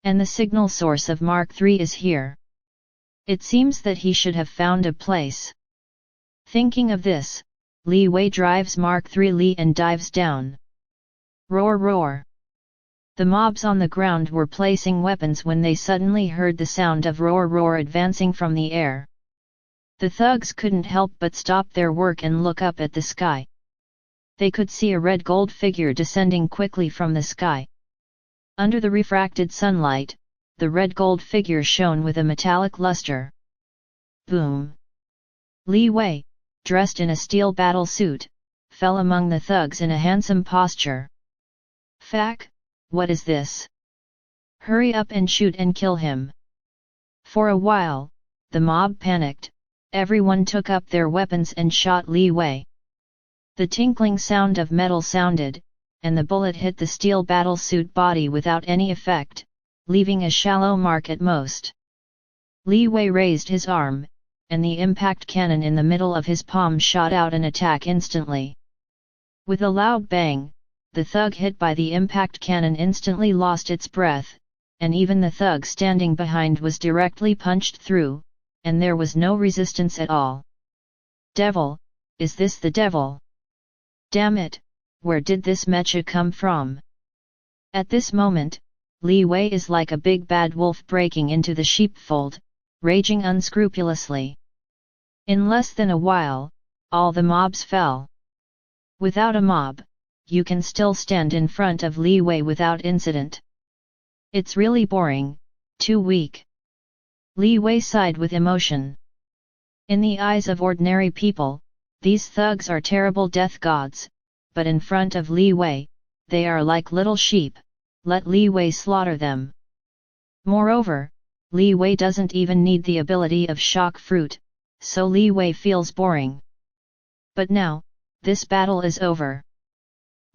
Speaker 1: And the signal source of Mark III is here. It seems that he should have found a place. Thinking of this, Li Wei drives Mark III Li and dives down. Roar roar! The mobs on the ground were placing weapons when they suddenly heard the sound of roar roar advancing from the air. The thugs couldn't help but stop their work and look up at the sky. They could see a red gold figure descending quickly from the sky. Under the refracted sunlight, the red gold figure shone with a metallic luster. Boom! Li Wei, dressed in a steel battle suit, fell among the thugs in a handsome posture. Fuck, what is this? Hurry up and shoot and kill him. For a while, the mob panicked, everyone took up their weapons and shot Li Wei. The tinkling sound of metal sounded, and the bullet hit the steel battlesuit body without any effect, leaving a shallow mark at most. Li Wei raised his arm, and the impact cannon in the middle of his palm shot out an attack instantly. With a loud bang, the thug hit by the impact cannon instantly lost its breath, and even the thug standing behind was directly punched through, and there was no resistance at all. Devil, is this the devil? Damn it, where did this mecha come from? At this moment, Li Wei is like a big bad wolf breaking into the sheepfold, raging unscrupulously. In less than a while, all the mobs fell. Without a mob, you can still stand in front of Li Wei without incident. It's really boring, too weak. Li Wei sighed with emotion. In the eyes of ordinary people, these thugs are terrible death gods, but in front of Li Wei, they are like little sheep, let Li Wei slaughter them. Moreover, Li Wei doesn't even need the ability of shock fruit, so Li Wei feels boring. But now, this battle is over.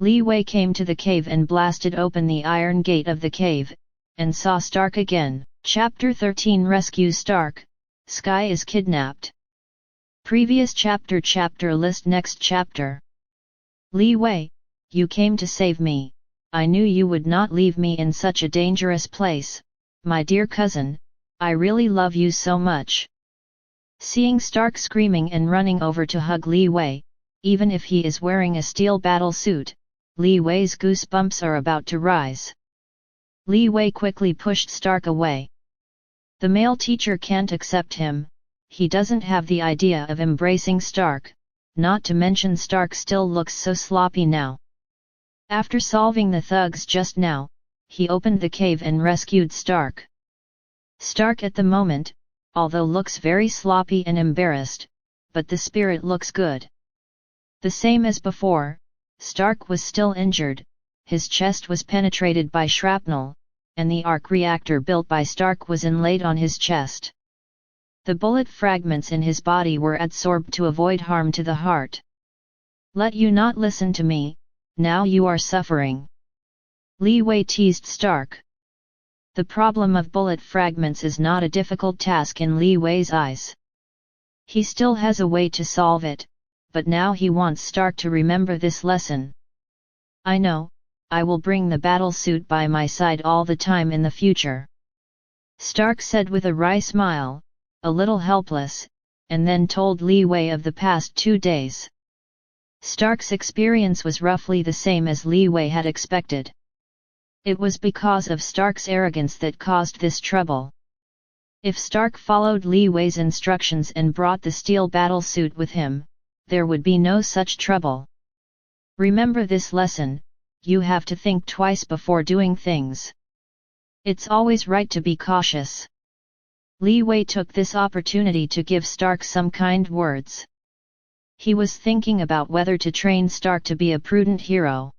Speaker 1: Li Wei came to the cave and blasted open the iron gate of the cave, and saw Stark again. Chapter 13 Rescue Stark, Sky is kidnapped. Previous chapter list next chapter. Li Wei, you came to save me, I knew you would not leave me in such a dangerous place, my dear cousin, I really love you so much. Seeing Stark screaming and running over to hug Li Wei, even if he is wearing a steel battle suit, Li Wei's goosebumps are about to rise. Li Wei quickly pushed Stark away. The male teacher can't accept him, he doesn't have the idea of embracing Stark, not to mention Stark still looks so sloppy now. After solving the thugs just now, he opened the cave and rescued Stark. Stark at the moment, although looks very sloppy and embarrassed, but the spirit looks good. The same as before, Stark was still injured, his chest was penetrated by shrapnel, and the arc reactor built by Stark was inlaid on his chest. The bullet fragments in his body were adsorbed to avoid harm to the heart. Let you not listen to me, now you are suffering. Li Wei teased Stark. The problem of bullet fragments is not a difficult task in Li Wei's eyes. He still has a way to solve it, but now he wants Stark to remember this lesson. I know, I will bring the battle suit by my side all the time in the future. Stark said with a wry smile, a little helpless, and then told Li Wei of the past 2 days. Stark's experience was roughly the same as Li Wei had expected. It was because of Stark's arrogance that caused this trouble. If Stark followed Li Wei's instructions and brought the steel battle suit with him, there would be no such trouble. Remember this lesson, you have to think twice before doing things. It's always right to be cautious. Li Wei took this opportunity to give Stark some kind words. He was thinking about whether to train Stark to be a prudent hero.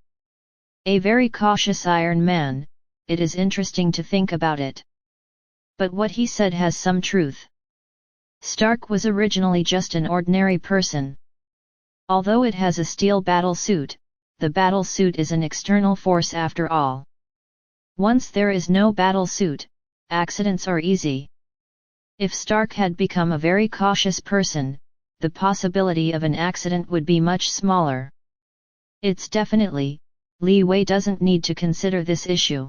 Speaker 1: A very cautious Iron Man, it is interesting to think about it. But what he said has some truth. Stark was originally just an ordinary person. Although it has a steel battle suit, the battle suit is an external force after all. Once there is no battle suit, accidents are easy. If Stark had become a very cautious person, the possibility of an accident would be much smaller. It's definitely, Li Wei doesn't need to consider this issue.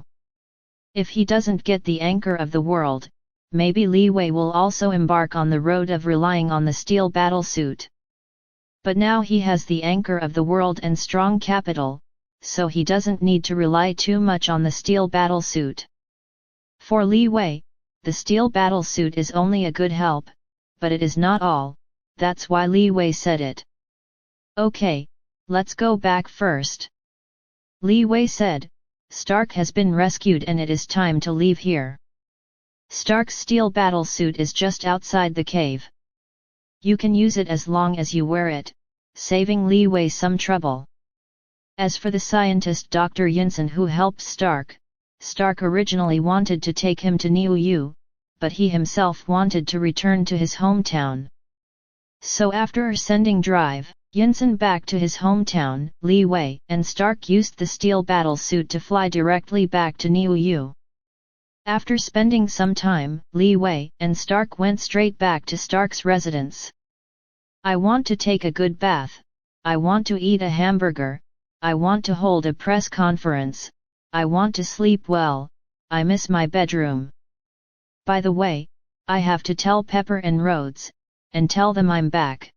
Speaker 1: If he doesn't get the anchor of the world, maybe Li Wei will also embark on the road of relying on the steel battle suit. But now he has the anchor of the world and strong capital, so he doesn't need to rely too much on the steel battle suit. For Li Wei, the steel battle suit is only a good help, but it is not all, that's why Li Wei said it. Okay, let's go back first. Li Wei said, Stark has been rescued and it is time to leave here. Stark's steel battle suit is just outside the cave. You can use it as long as you wear it, saving Li Wei some trouble. As for the scientist Dr. Yinsen who helped Stark, Stark originally wanted to take him to Niuyu, but he himself wanted to return to his hometown. So after sending Drive Yinsen back to his hometown, Li Wei and Stark used the steel battle suit to fly directly back to Niuyu. After spending some time, Li Wei and Stark went straight back to Stark's residence. I want to take a good bath, I want to eat a hamburger, I want to hold a press conference, I want to sleep well, I miss my bedroom. By the way, I have to tell Pepper and Rhodes, and tell them I'm back.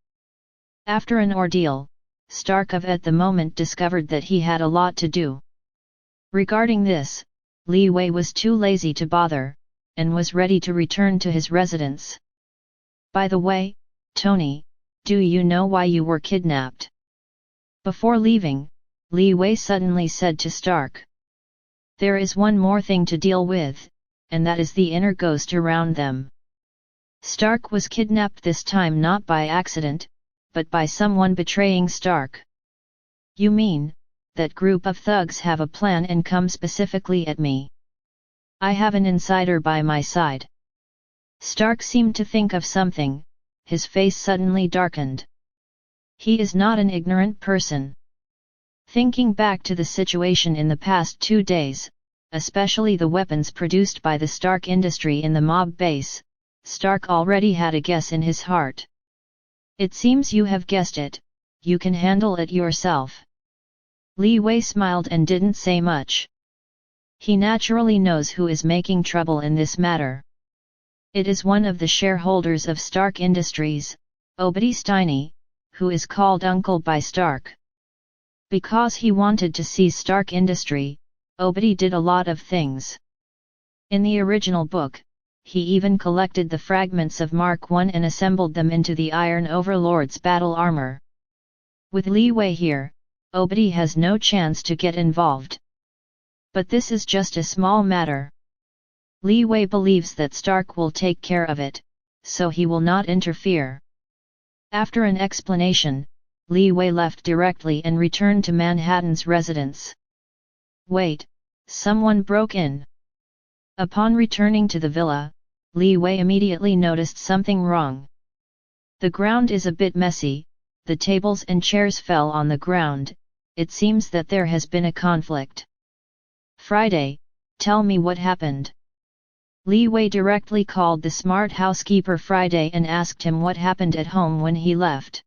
Speaker 1: After an ordeal, Stark at the moment discovered that he had a lot to do. Regarding this, Li Wei was too lazy to bother, and was ready to return to his residence. By the way, Tony, do you know why you were kidnapped? Before leaving, Li Wei suddenly said to Stark. There is one more thing to deal with, and that is the inner ghost around them. Stark was kidnapped this time not by accident, but by someone betraying Stark. You mean, that group of thugs have a plan and come specifically at me? I have an insider by my side. Stark seemed to think of something, his face suddenly darkened. He is not an ignorant person. Thinking back to the situation in the past 2 days, especially the weapons produced by the Stark industry in the mob base, Stark already had a guess in his heart. It seems you have guessed it, you can handle it yourself. Li Wei smiled and didn't say much. He naturally knows who is making trouble in this matter. It is one of the shareholders of Stark Industries, Obadi Steiny, who is called Uncle by Stark. Because he wanted to seize Stark Industry, Obadi did a lot of things. In the original book, he even collected the fragments of Mark I and assembled them into the Iron Overlord's battle armor. With Li Wei here, Obadi has no chance to get involved. But this is just a small matter. Li Wei believes that Stark will take care of it, so he will not interfere. After an explanation, Li Wei left directly and returned to Manhattan's residence. Wait, someone broke in. Upon returning to the villa, Li Wei immediately noticed something wrong. The ground is a bit messy, the tables and chairs fell on the ground, it seems that there has been a conflict. Friday, tell me what happened. Li Wei directly called the smart housekeeper Friday and asked him what happened at home when he left.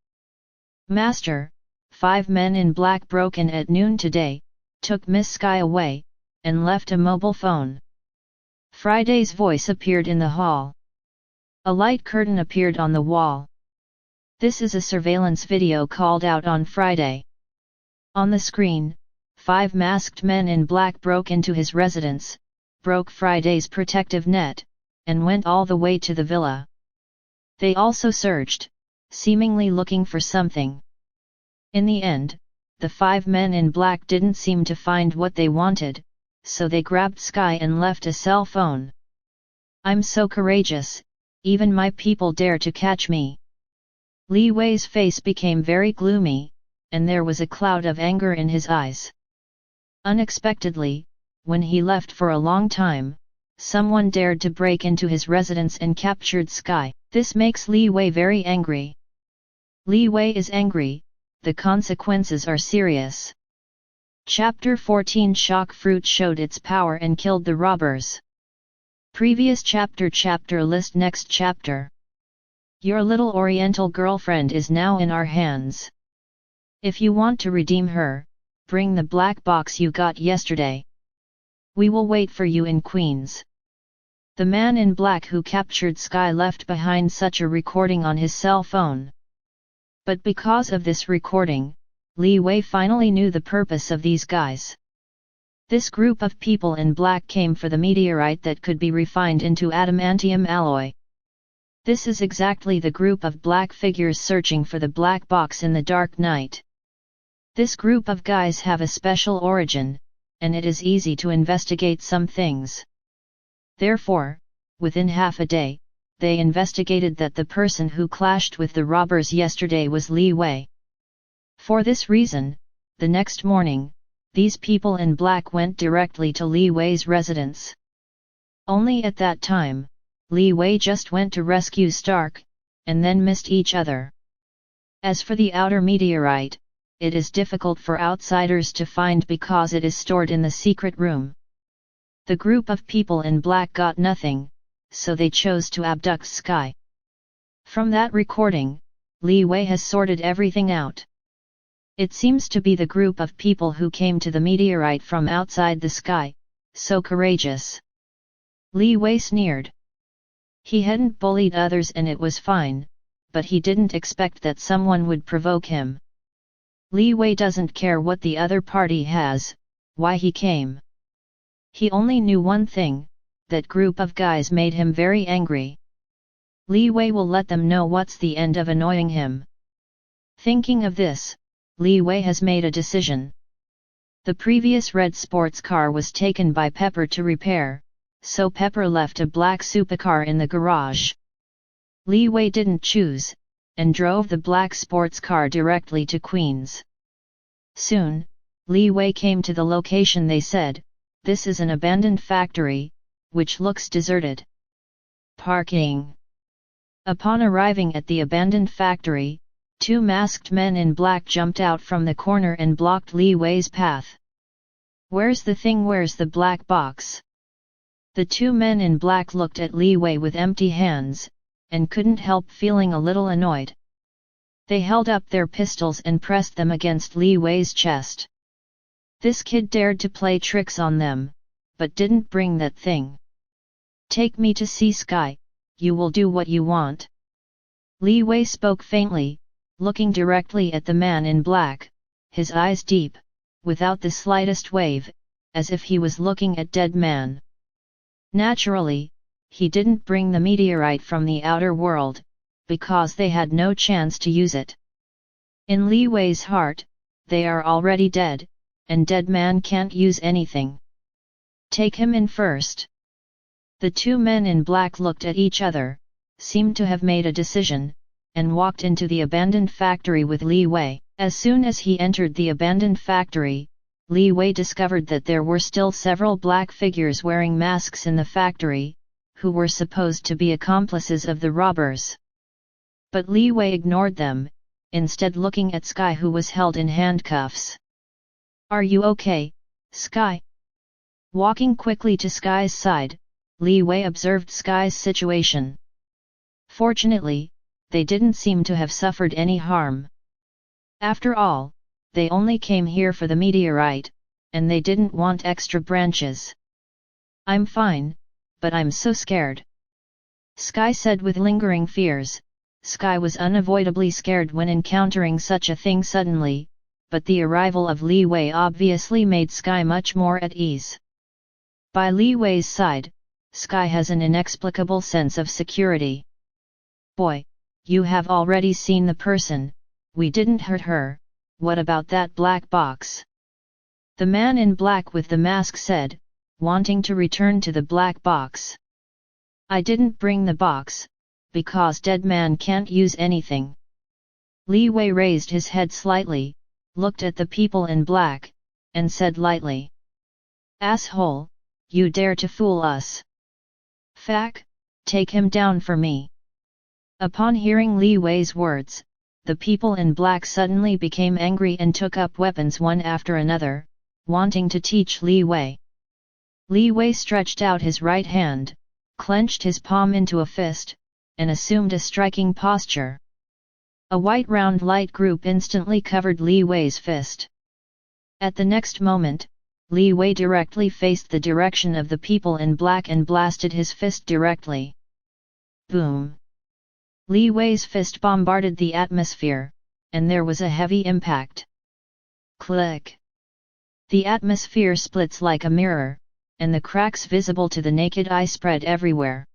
Speaker 1: Master, 5 men in black broke in at noon today, took Miss Sky away, and left a mobile phone. Friday's voice appeared in the hall. A light curtain appeared on the wall. This is a surveillance video called out on Friday. On the screen, 5 masked men in black broke into his residence, broke Friday's protective net, and went all the way to the villa. They also searched, seemingly looking for something. In the end, the 5 men in black didn't seem to find what they wanted, so they grabbed Sky and left a cell phone. I'm so courageous, even my people dare to catch me. Li Wei's face became very gloomy, and there was a cloud of anger in his eyes. Unexpectedly, when he left for a long time, someone dared to break into his residence and captured Sky. This makes Li Wei very angry. Li Wei is angry, the consequences are serious. Chapter 14 Shock Fruit showed its power and killed the robbers. Previous chapter list next chapter. Your little Oriental girlfriend is now in our hands. If you want to redeem her, bring the black box you got yesterday. We will wait for you in Queens. The man in black who captured Sky left behind such a recording on his cell phone. But because of this recording, Li Wei finally knew the purpose of these guys. This group of people in black came for the meteorite that could be refined into adamantium alloy. This is exactly the group of black figures searching for the black box in the dark night. This group of guys have a special origin, and it is easy to investigate some things. Therefore, within half a day, they investigated that the person who clashed with the robbers yesterday was Li Wei. For this reason, the next morning, these people in black went directly to Li Wei's residence. Only at that time, Li Wei just went to rescue Stark, and then missed each other. As for the outer meteorite, it is difficult for outsiders to find because it is stored in the secret room. The group of people in black got nothing, so they chose to abduct Sky. From that recording, Li Wei has sorted everything out. It seems to be the group of people who came to the meteorite from outside the sky, so courageous. Li Wei sneered. He hadn't bullied others and it was fine, but he didn't expect that someone would provoke him. Li Wei doesn't care what the other party has, why he came. He only knew one thing, that group of guys made him very angry. Li Wei will let them know what's the end of annoying him. Thinking of this, Li Wei has made a decision. The previous red sports car was taken by Pepper to repair, so Pepper left a black supercar in the garage. Li Wei didn't choose, and drove the black sports car directly to Queens. Soon, Li Wei came to the location. They said, "This is an abandoned factory, which looks deserted. Parking." Upon arriving at the abandoned factory, two masked men in black jumped out from the corner and blocked Li Wei's path. "Where's the thing? Where's the black box?" The two men in black looked at Li Wei with empty hands, and couldn't help feeling a little annoyed. They held up their pistols and pressed them against Li Wei's chest. This kid dared to play tricks on them, but didn't bring that thing. "Take me to see Sky, you will do what you want." Li Wei spoke faintly, looking directly at the man in black, his eyes deep, without the slightest wave, as if he was looking at dead man. Naturally, he didn't bring the meteorite from the outer world, because they had no chance to use it. In Li Wei's heart, they are already dead, and dead man can't use anything. "Take him in first." The two men in black looked at each other, seemed to have made a decision, and walked into the abandoned factory with Li Wei. As soon as he entered the abandoned factory, Li Wei discovered that there were still several black figures wearing masks in the factory, who were supposed to be accomplices of the robbers. But Li Wei ignored them, instead looking at Sky, who was held in handcuffs. "Are you okay, Sky?" Walking quickly to Sky's side, Li Wei observed Sky's situation. Fortunately, they didn't seem to have suffered any harm. After all, they only came here for the meteorite, and they didn't want extra branches. "I'm fine, but I'm so scared," Sky said with lingering fears. Sky was unavoidably scared when encountering such a thing suddenly, but the arrival of Li Wei obviously made Sky much more at ease. By Li Wei's side, Sky has an inexplicable sense of security. "Boy, you have already seen the person, we didn't hurt her, what about that black box?" The man in black with the mask said, wanting to return to the black box. "I didn't bring the box, because dead man can't use anything." Li Wei raised his head slightly, looked at the people in black, and said lightly, "Asshole, you dare to fool us? Fack, take him down for me." Upon hearing Li Wei's words, the people in black suddenly became angry and took up weapons one after another, wanting to teach Li Wei. Li Wei stretched out his right hand, clenched his palm into a fist, and assumed a striking posture. A white round light group instantly covered Li Wei's fist. At the next moment, Li Wei directly faced the direction of the people in black and blasted his fist directly. Boom! Li Wei's fist bombarded the atmosphere, and there was a heavy impact. Click! The atmosphere splits like a mirror, and the cracks visible to the naked eye spread everywhere.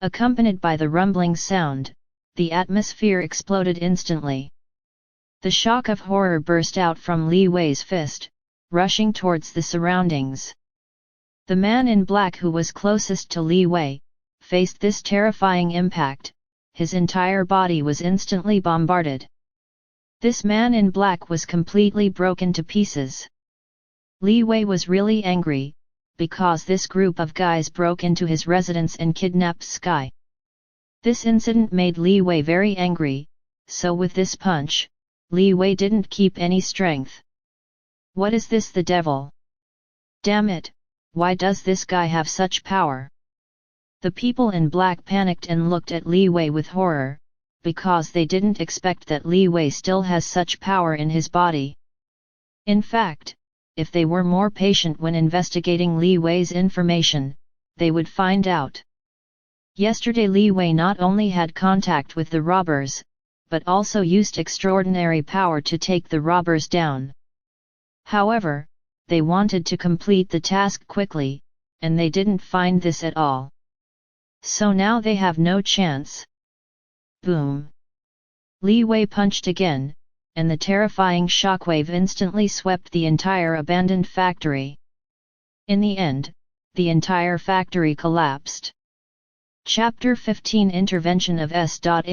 Speaker 1: Accompanied by the rumbling sound, the atmosphere exploded instantly. The shock of horror burst out from Li Wei's fist, rushing towards the surroundings. The man in black who was closest to Li Wei, faced this terrifying impact, his entire body was instantly bombarded. This man in black was completely broken to pieces. Li Wei was really angry, because this group of guys broke into his residence and kidnapped Sky. This incident made Li Wei very angry, so with this punch, Li Wei didn't keep any strength. What is this, the devil? Damn it, why does this guy have such power? The people in black panicked and looked at Li Wei with horror, because they didn't expect that Li Wei still has such power in his body. In fact, if they were more patient when investigating Li Wei's information, they would find out. Yesterday Li Wei not only had contact with the robbers, but also used extraordinary power to take the robbers down. However, they wanted to complete the task quickly, and they didn't find this at all. So now they have no chance. Boom! Li Wei punched again, and the terrifying shockwave instantly swept the entire abandoned factory. In the end, the entire factory collapsed. Chapter 15 Intervention of S.H.I.E.L.D.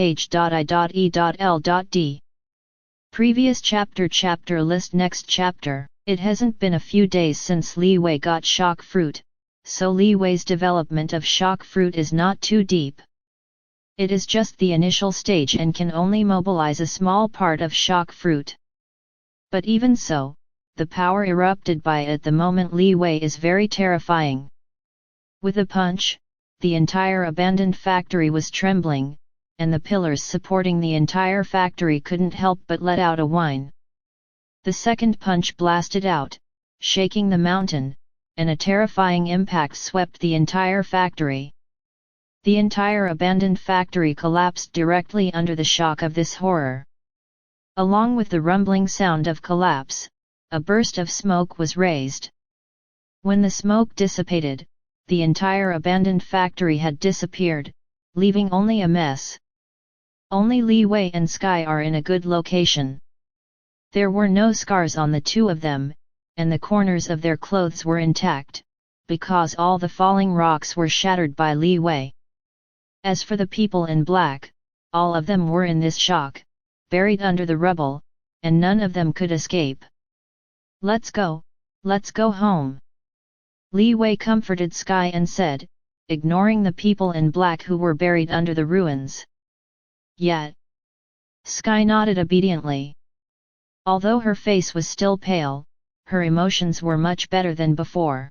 Speaker 1: Previous chapter list. Next chapter. It hasn't been a few days since Li Wei got shock fruit, so Li Wei's development of shock fruit is not too deep. It is just the initial stage and can only mobilize a small part of shock fruit. But even so, the power erupted by at the moment Li Wei is very terrifying. With a punch, the entire abandoned factory was trembling, and the pillars supporting the entire factory couldn't help but let out a whine. The second punch blasted out, shaking the mountain, and a terrifying impact swept the entire factory. The entire abandoned factory collapsed directly under the shock of this horror. Along with the rumbling sound of collapse, a burst of smoke was raised. When the smoke dissipated, the entire abandoned factory had disappeared, leaving only a mess. Only Li Wei and Sky are in a good location. There were no scars on the two of them, and the corners of their clothes were intact, because all the falling rocks were shattered by Li Wei. As for the people in black, all of them were in this shock, buried under the rubble, and none of them could escape. Let's go home. Li Wei comforted Sky and said, ignoring the people in black who were buried under the ruins. Yet, Sky nodded obediently. Although her face was still pale, her emotions were much better than before.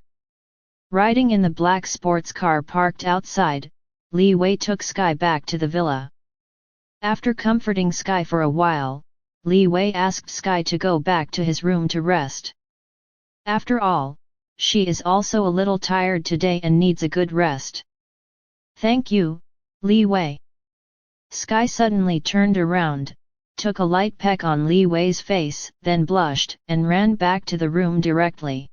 Speaker 1: Riding in the black sports car parked outside, Li Wei took Sky back to the villa. After comforting Sky for a while, Li Wei asked Sky to go back to his room to rest. After all, she is also a little tired today and needs a good rest. Thank you, Li Wei. Sky suddenly turned around, took a light peck on Li Wei's face, then blushed and ran back to the room directly.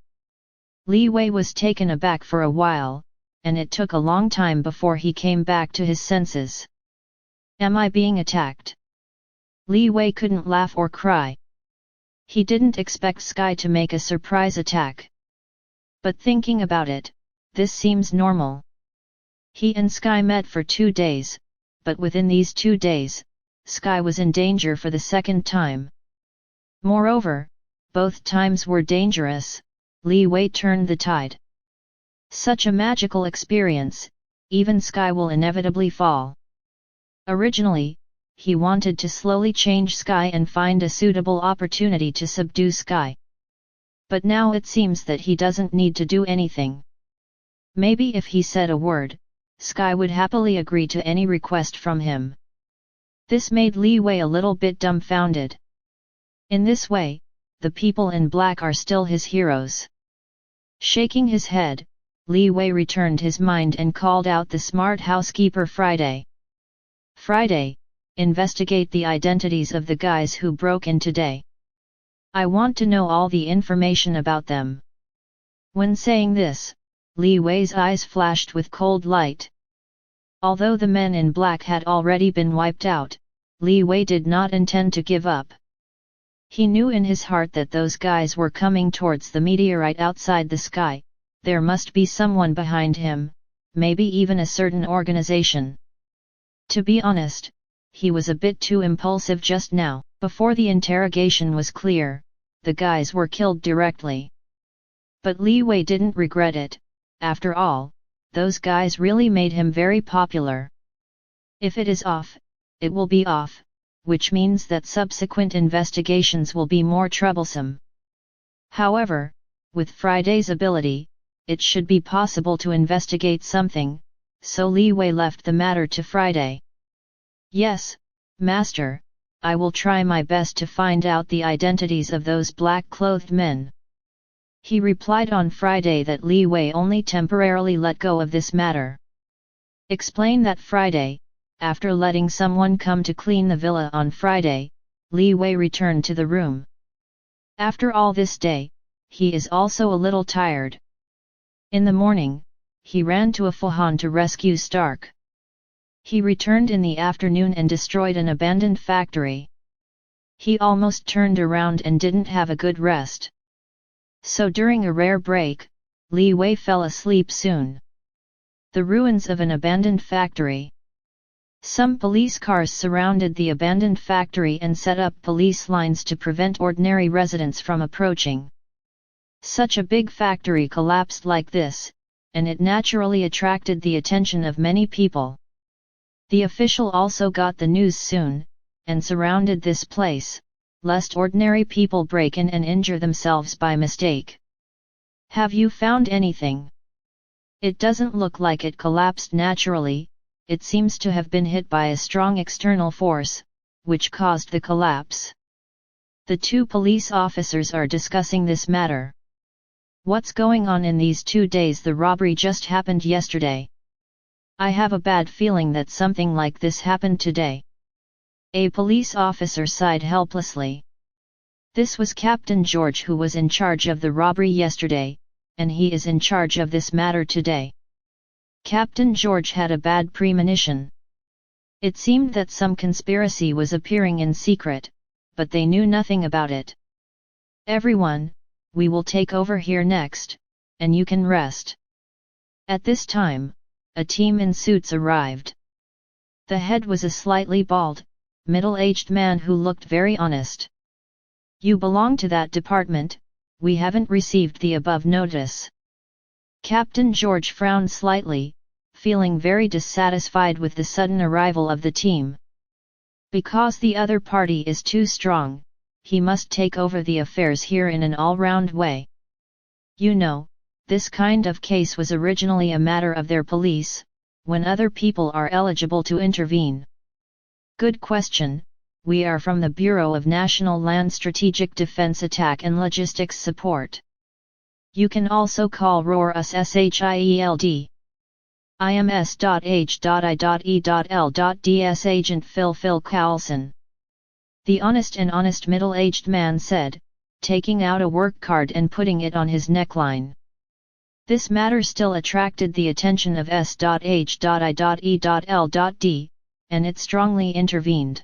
Speaker 1: Li Wei was taken aback for a while, and it took a long time before he came back to his senses. Am I being attacked? Li Wei couldn't laugh or cry. He didn't expect Sky to make a surprise attack. But thinking about it, this seems normal. He and Sky met for 2 days, but within these 2 days, Sky was in danger for the second time. Moreover, both times were dangerous. Li Wei turned the tide. Such a magical experience, even Sky will inevitably fall. Originally, he wanted to slowly change Sky and find a suitable opportunity to subdue Sky. But now it seems that he doesn't need to do anything. Maybe if he said a word, Sky would happily agree to any request from him. This made Li Wei a little bit dumbfounded. In this way, the people in black are still his heroes. Shaking his head, Li Wei returned his mind and called out the smart housekeeper Friday. Friday, investigate the identities of the guys who broke in today. I want to know all the information about them. When saying this, Li Wei's eyes flashed with cold light. Although the men in black had already been wiped out, Li Wei did not intend to give up. He knew in his heart that those guys were coming towards the meteorite outside the sky. There must be someone behind him, maybe even a certain organization. To be honest, he was a bit too impulsive just now. Before the interrogation was clear, the guys were killed directly. But Li Wei didn't regret it. After all, those guys really made him very popular. If it is off, it will be off. which means that subsequent investigations will be more troublesome. However, with Friday's ability, it should be possible to investigate something, so Li Wei left the matter to Friday. Yes, Master, I will try my best to find out the identities of those black-clothed men. He replied on Friday that Li Wei only temporarily let go of this matter. Explain that Friday, after letting someone come to clean the villa on Friday, Li Wei returned to the room. After all this day, he is also a little tired. In the morning, he ran to a Fuhan to rescue Stark. He returned in the afternoon and destroyed an abandoned factory. He almost turned around and didn't have a good rest. So during a rare break, Li Wei fell asleep soon. The ruins of an abandoned factory. Some police cars surrounded the abandoned factory and set up police lines to prevent ordinary residents from approaching. Such a big factory collapsed like this, and it naturally attracted the attention of many people. The official also got the news soon, and surrounded this place, lest ordinary people break in and injure themselves by mistake. Have you found anything? It doesn't look like it collapsed naturally, it seems to have been hit by a strong external force, which caused the collapse. The two police officers are discussing this matter. What's going on in these 2 days? The robbery just happened yesterday. I have a bad feeling that something like this happened today. A police officer sighed helplessly. This was Captain George who was in charge of the robbery yesterday, and he is in charge of this matter today. Captain George had a bad premonition. It seemed that some conspiracy was appearing in secret, but they knew nothing about it. Everyone, we will take over here next, and you can rest. At this time, a team in suits arrived. The head was a slightly bald, middle-aged man who looked very honest. You belong to that department, we haven't received the above notice. Captain George frowned slightly, feeling very dissatisfied with the sudden arrival of the team. Because the other party is too strong, he must take over the affairs here in an all-round way. You know, this kind of case was originally a matter of their police, when other people are eligible to intervene. Good question, we are from the Bureau of National Land Strategic Defense Attack and Logistics Support. You can also call ROAR us SHIELD. IMS.H.I.E.L.DS Agent Phil Cowlson. The honest middle-aged man said, taking out a work card and putting it on his neckline. This matter still attracted the attention of S.H.I.E.L.D, and it strongly intervened.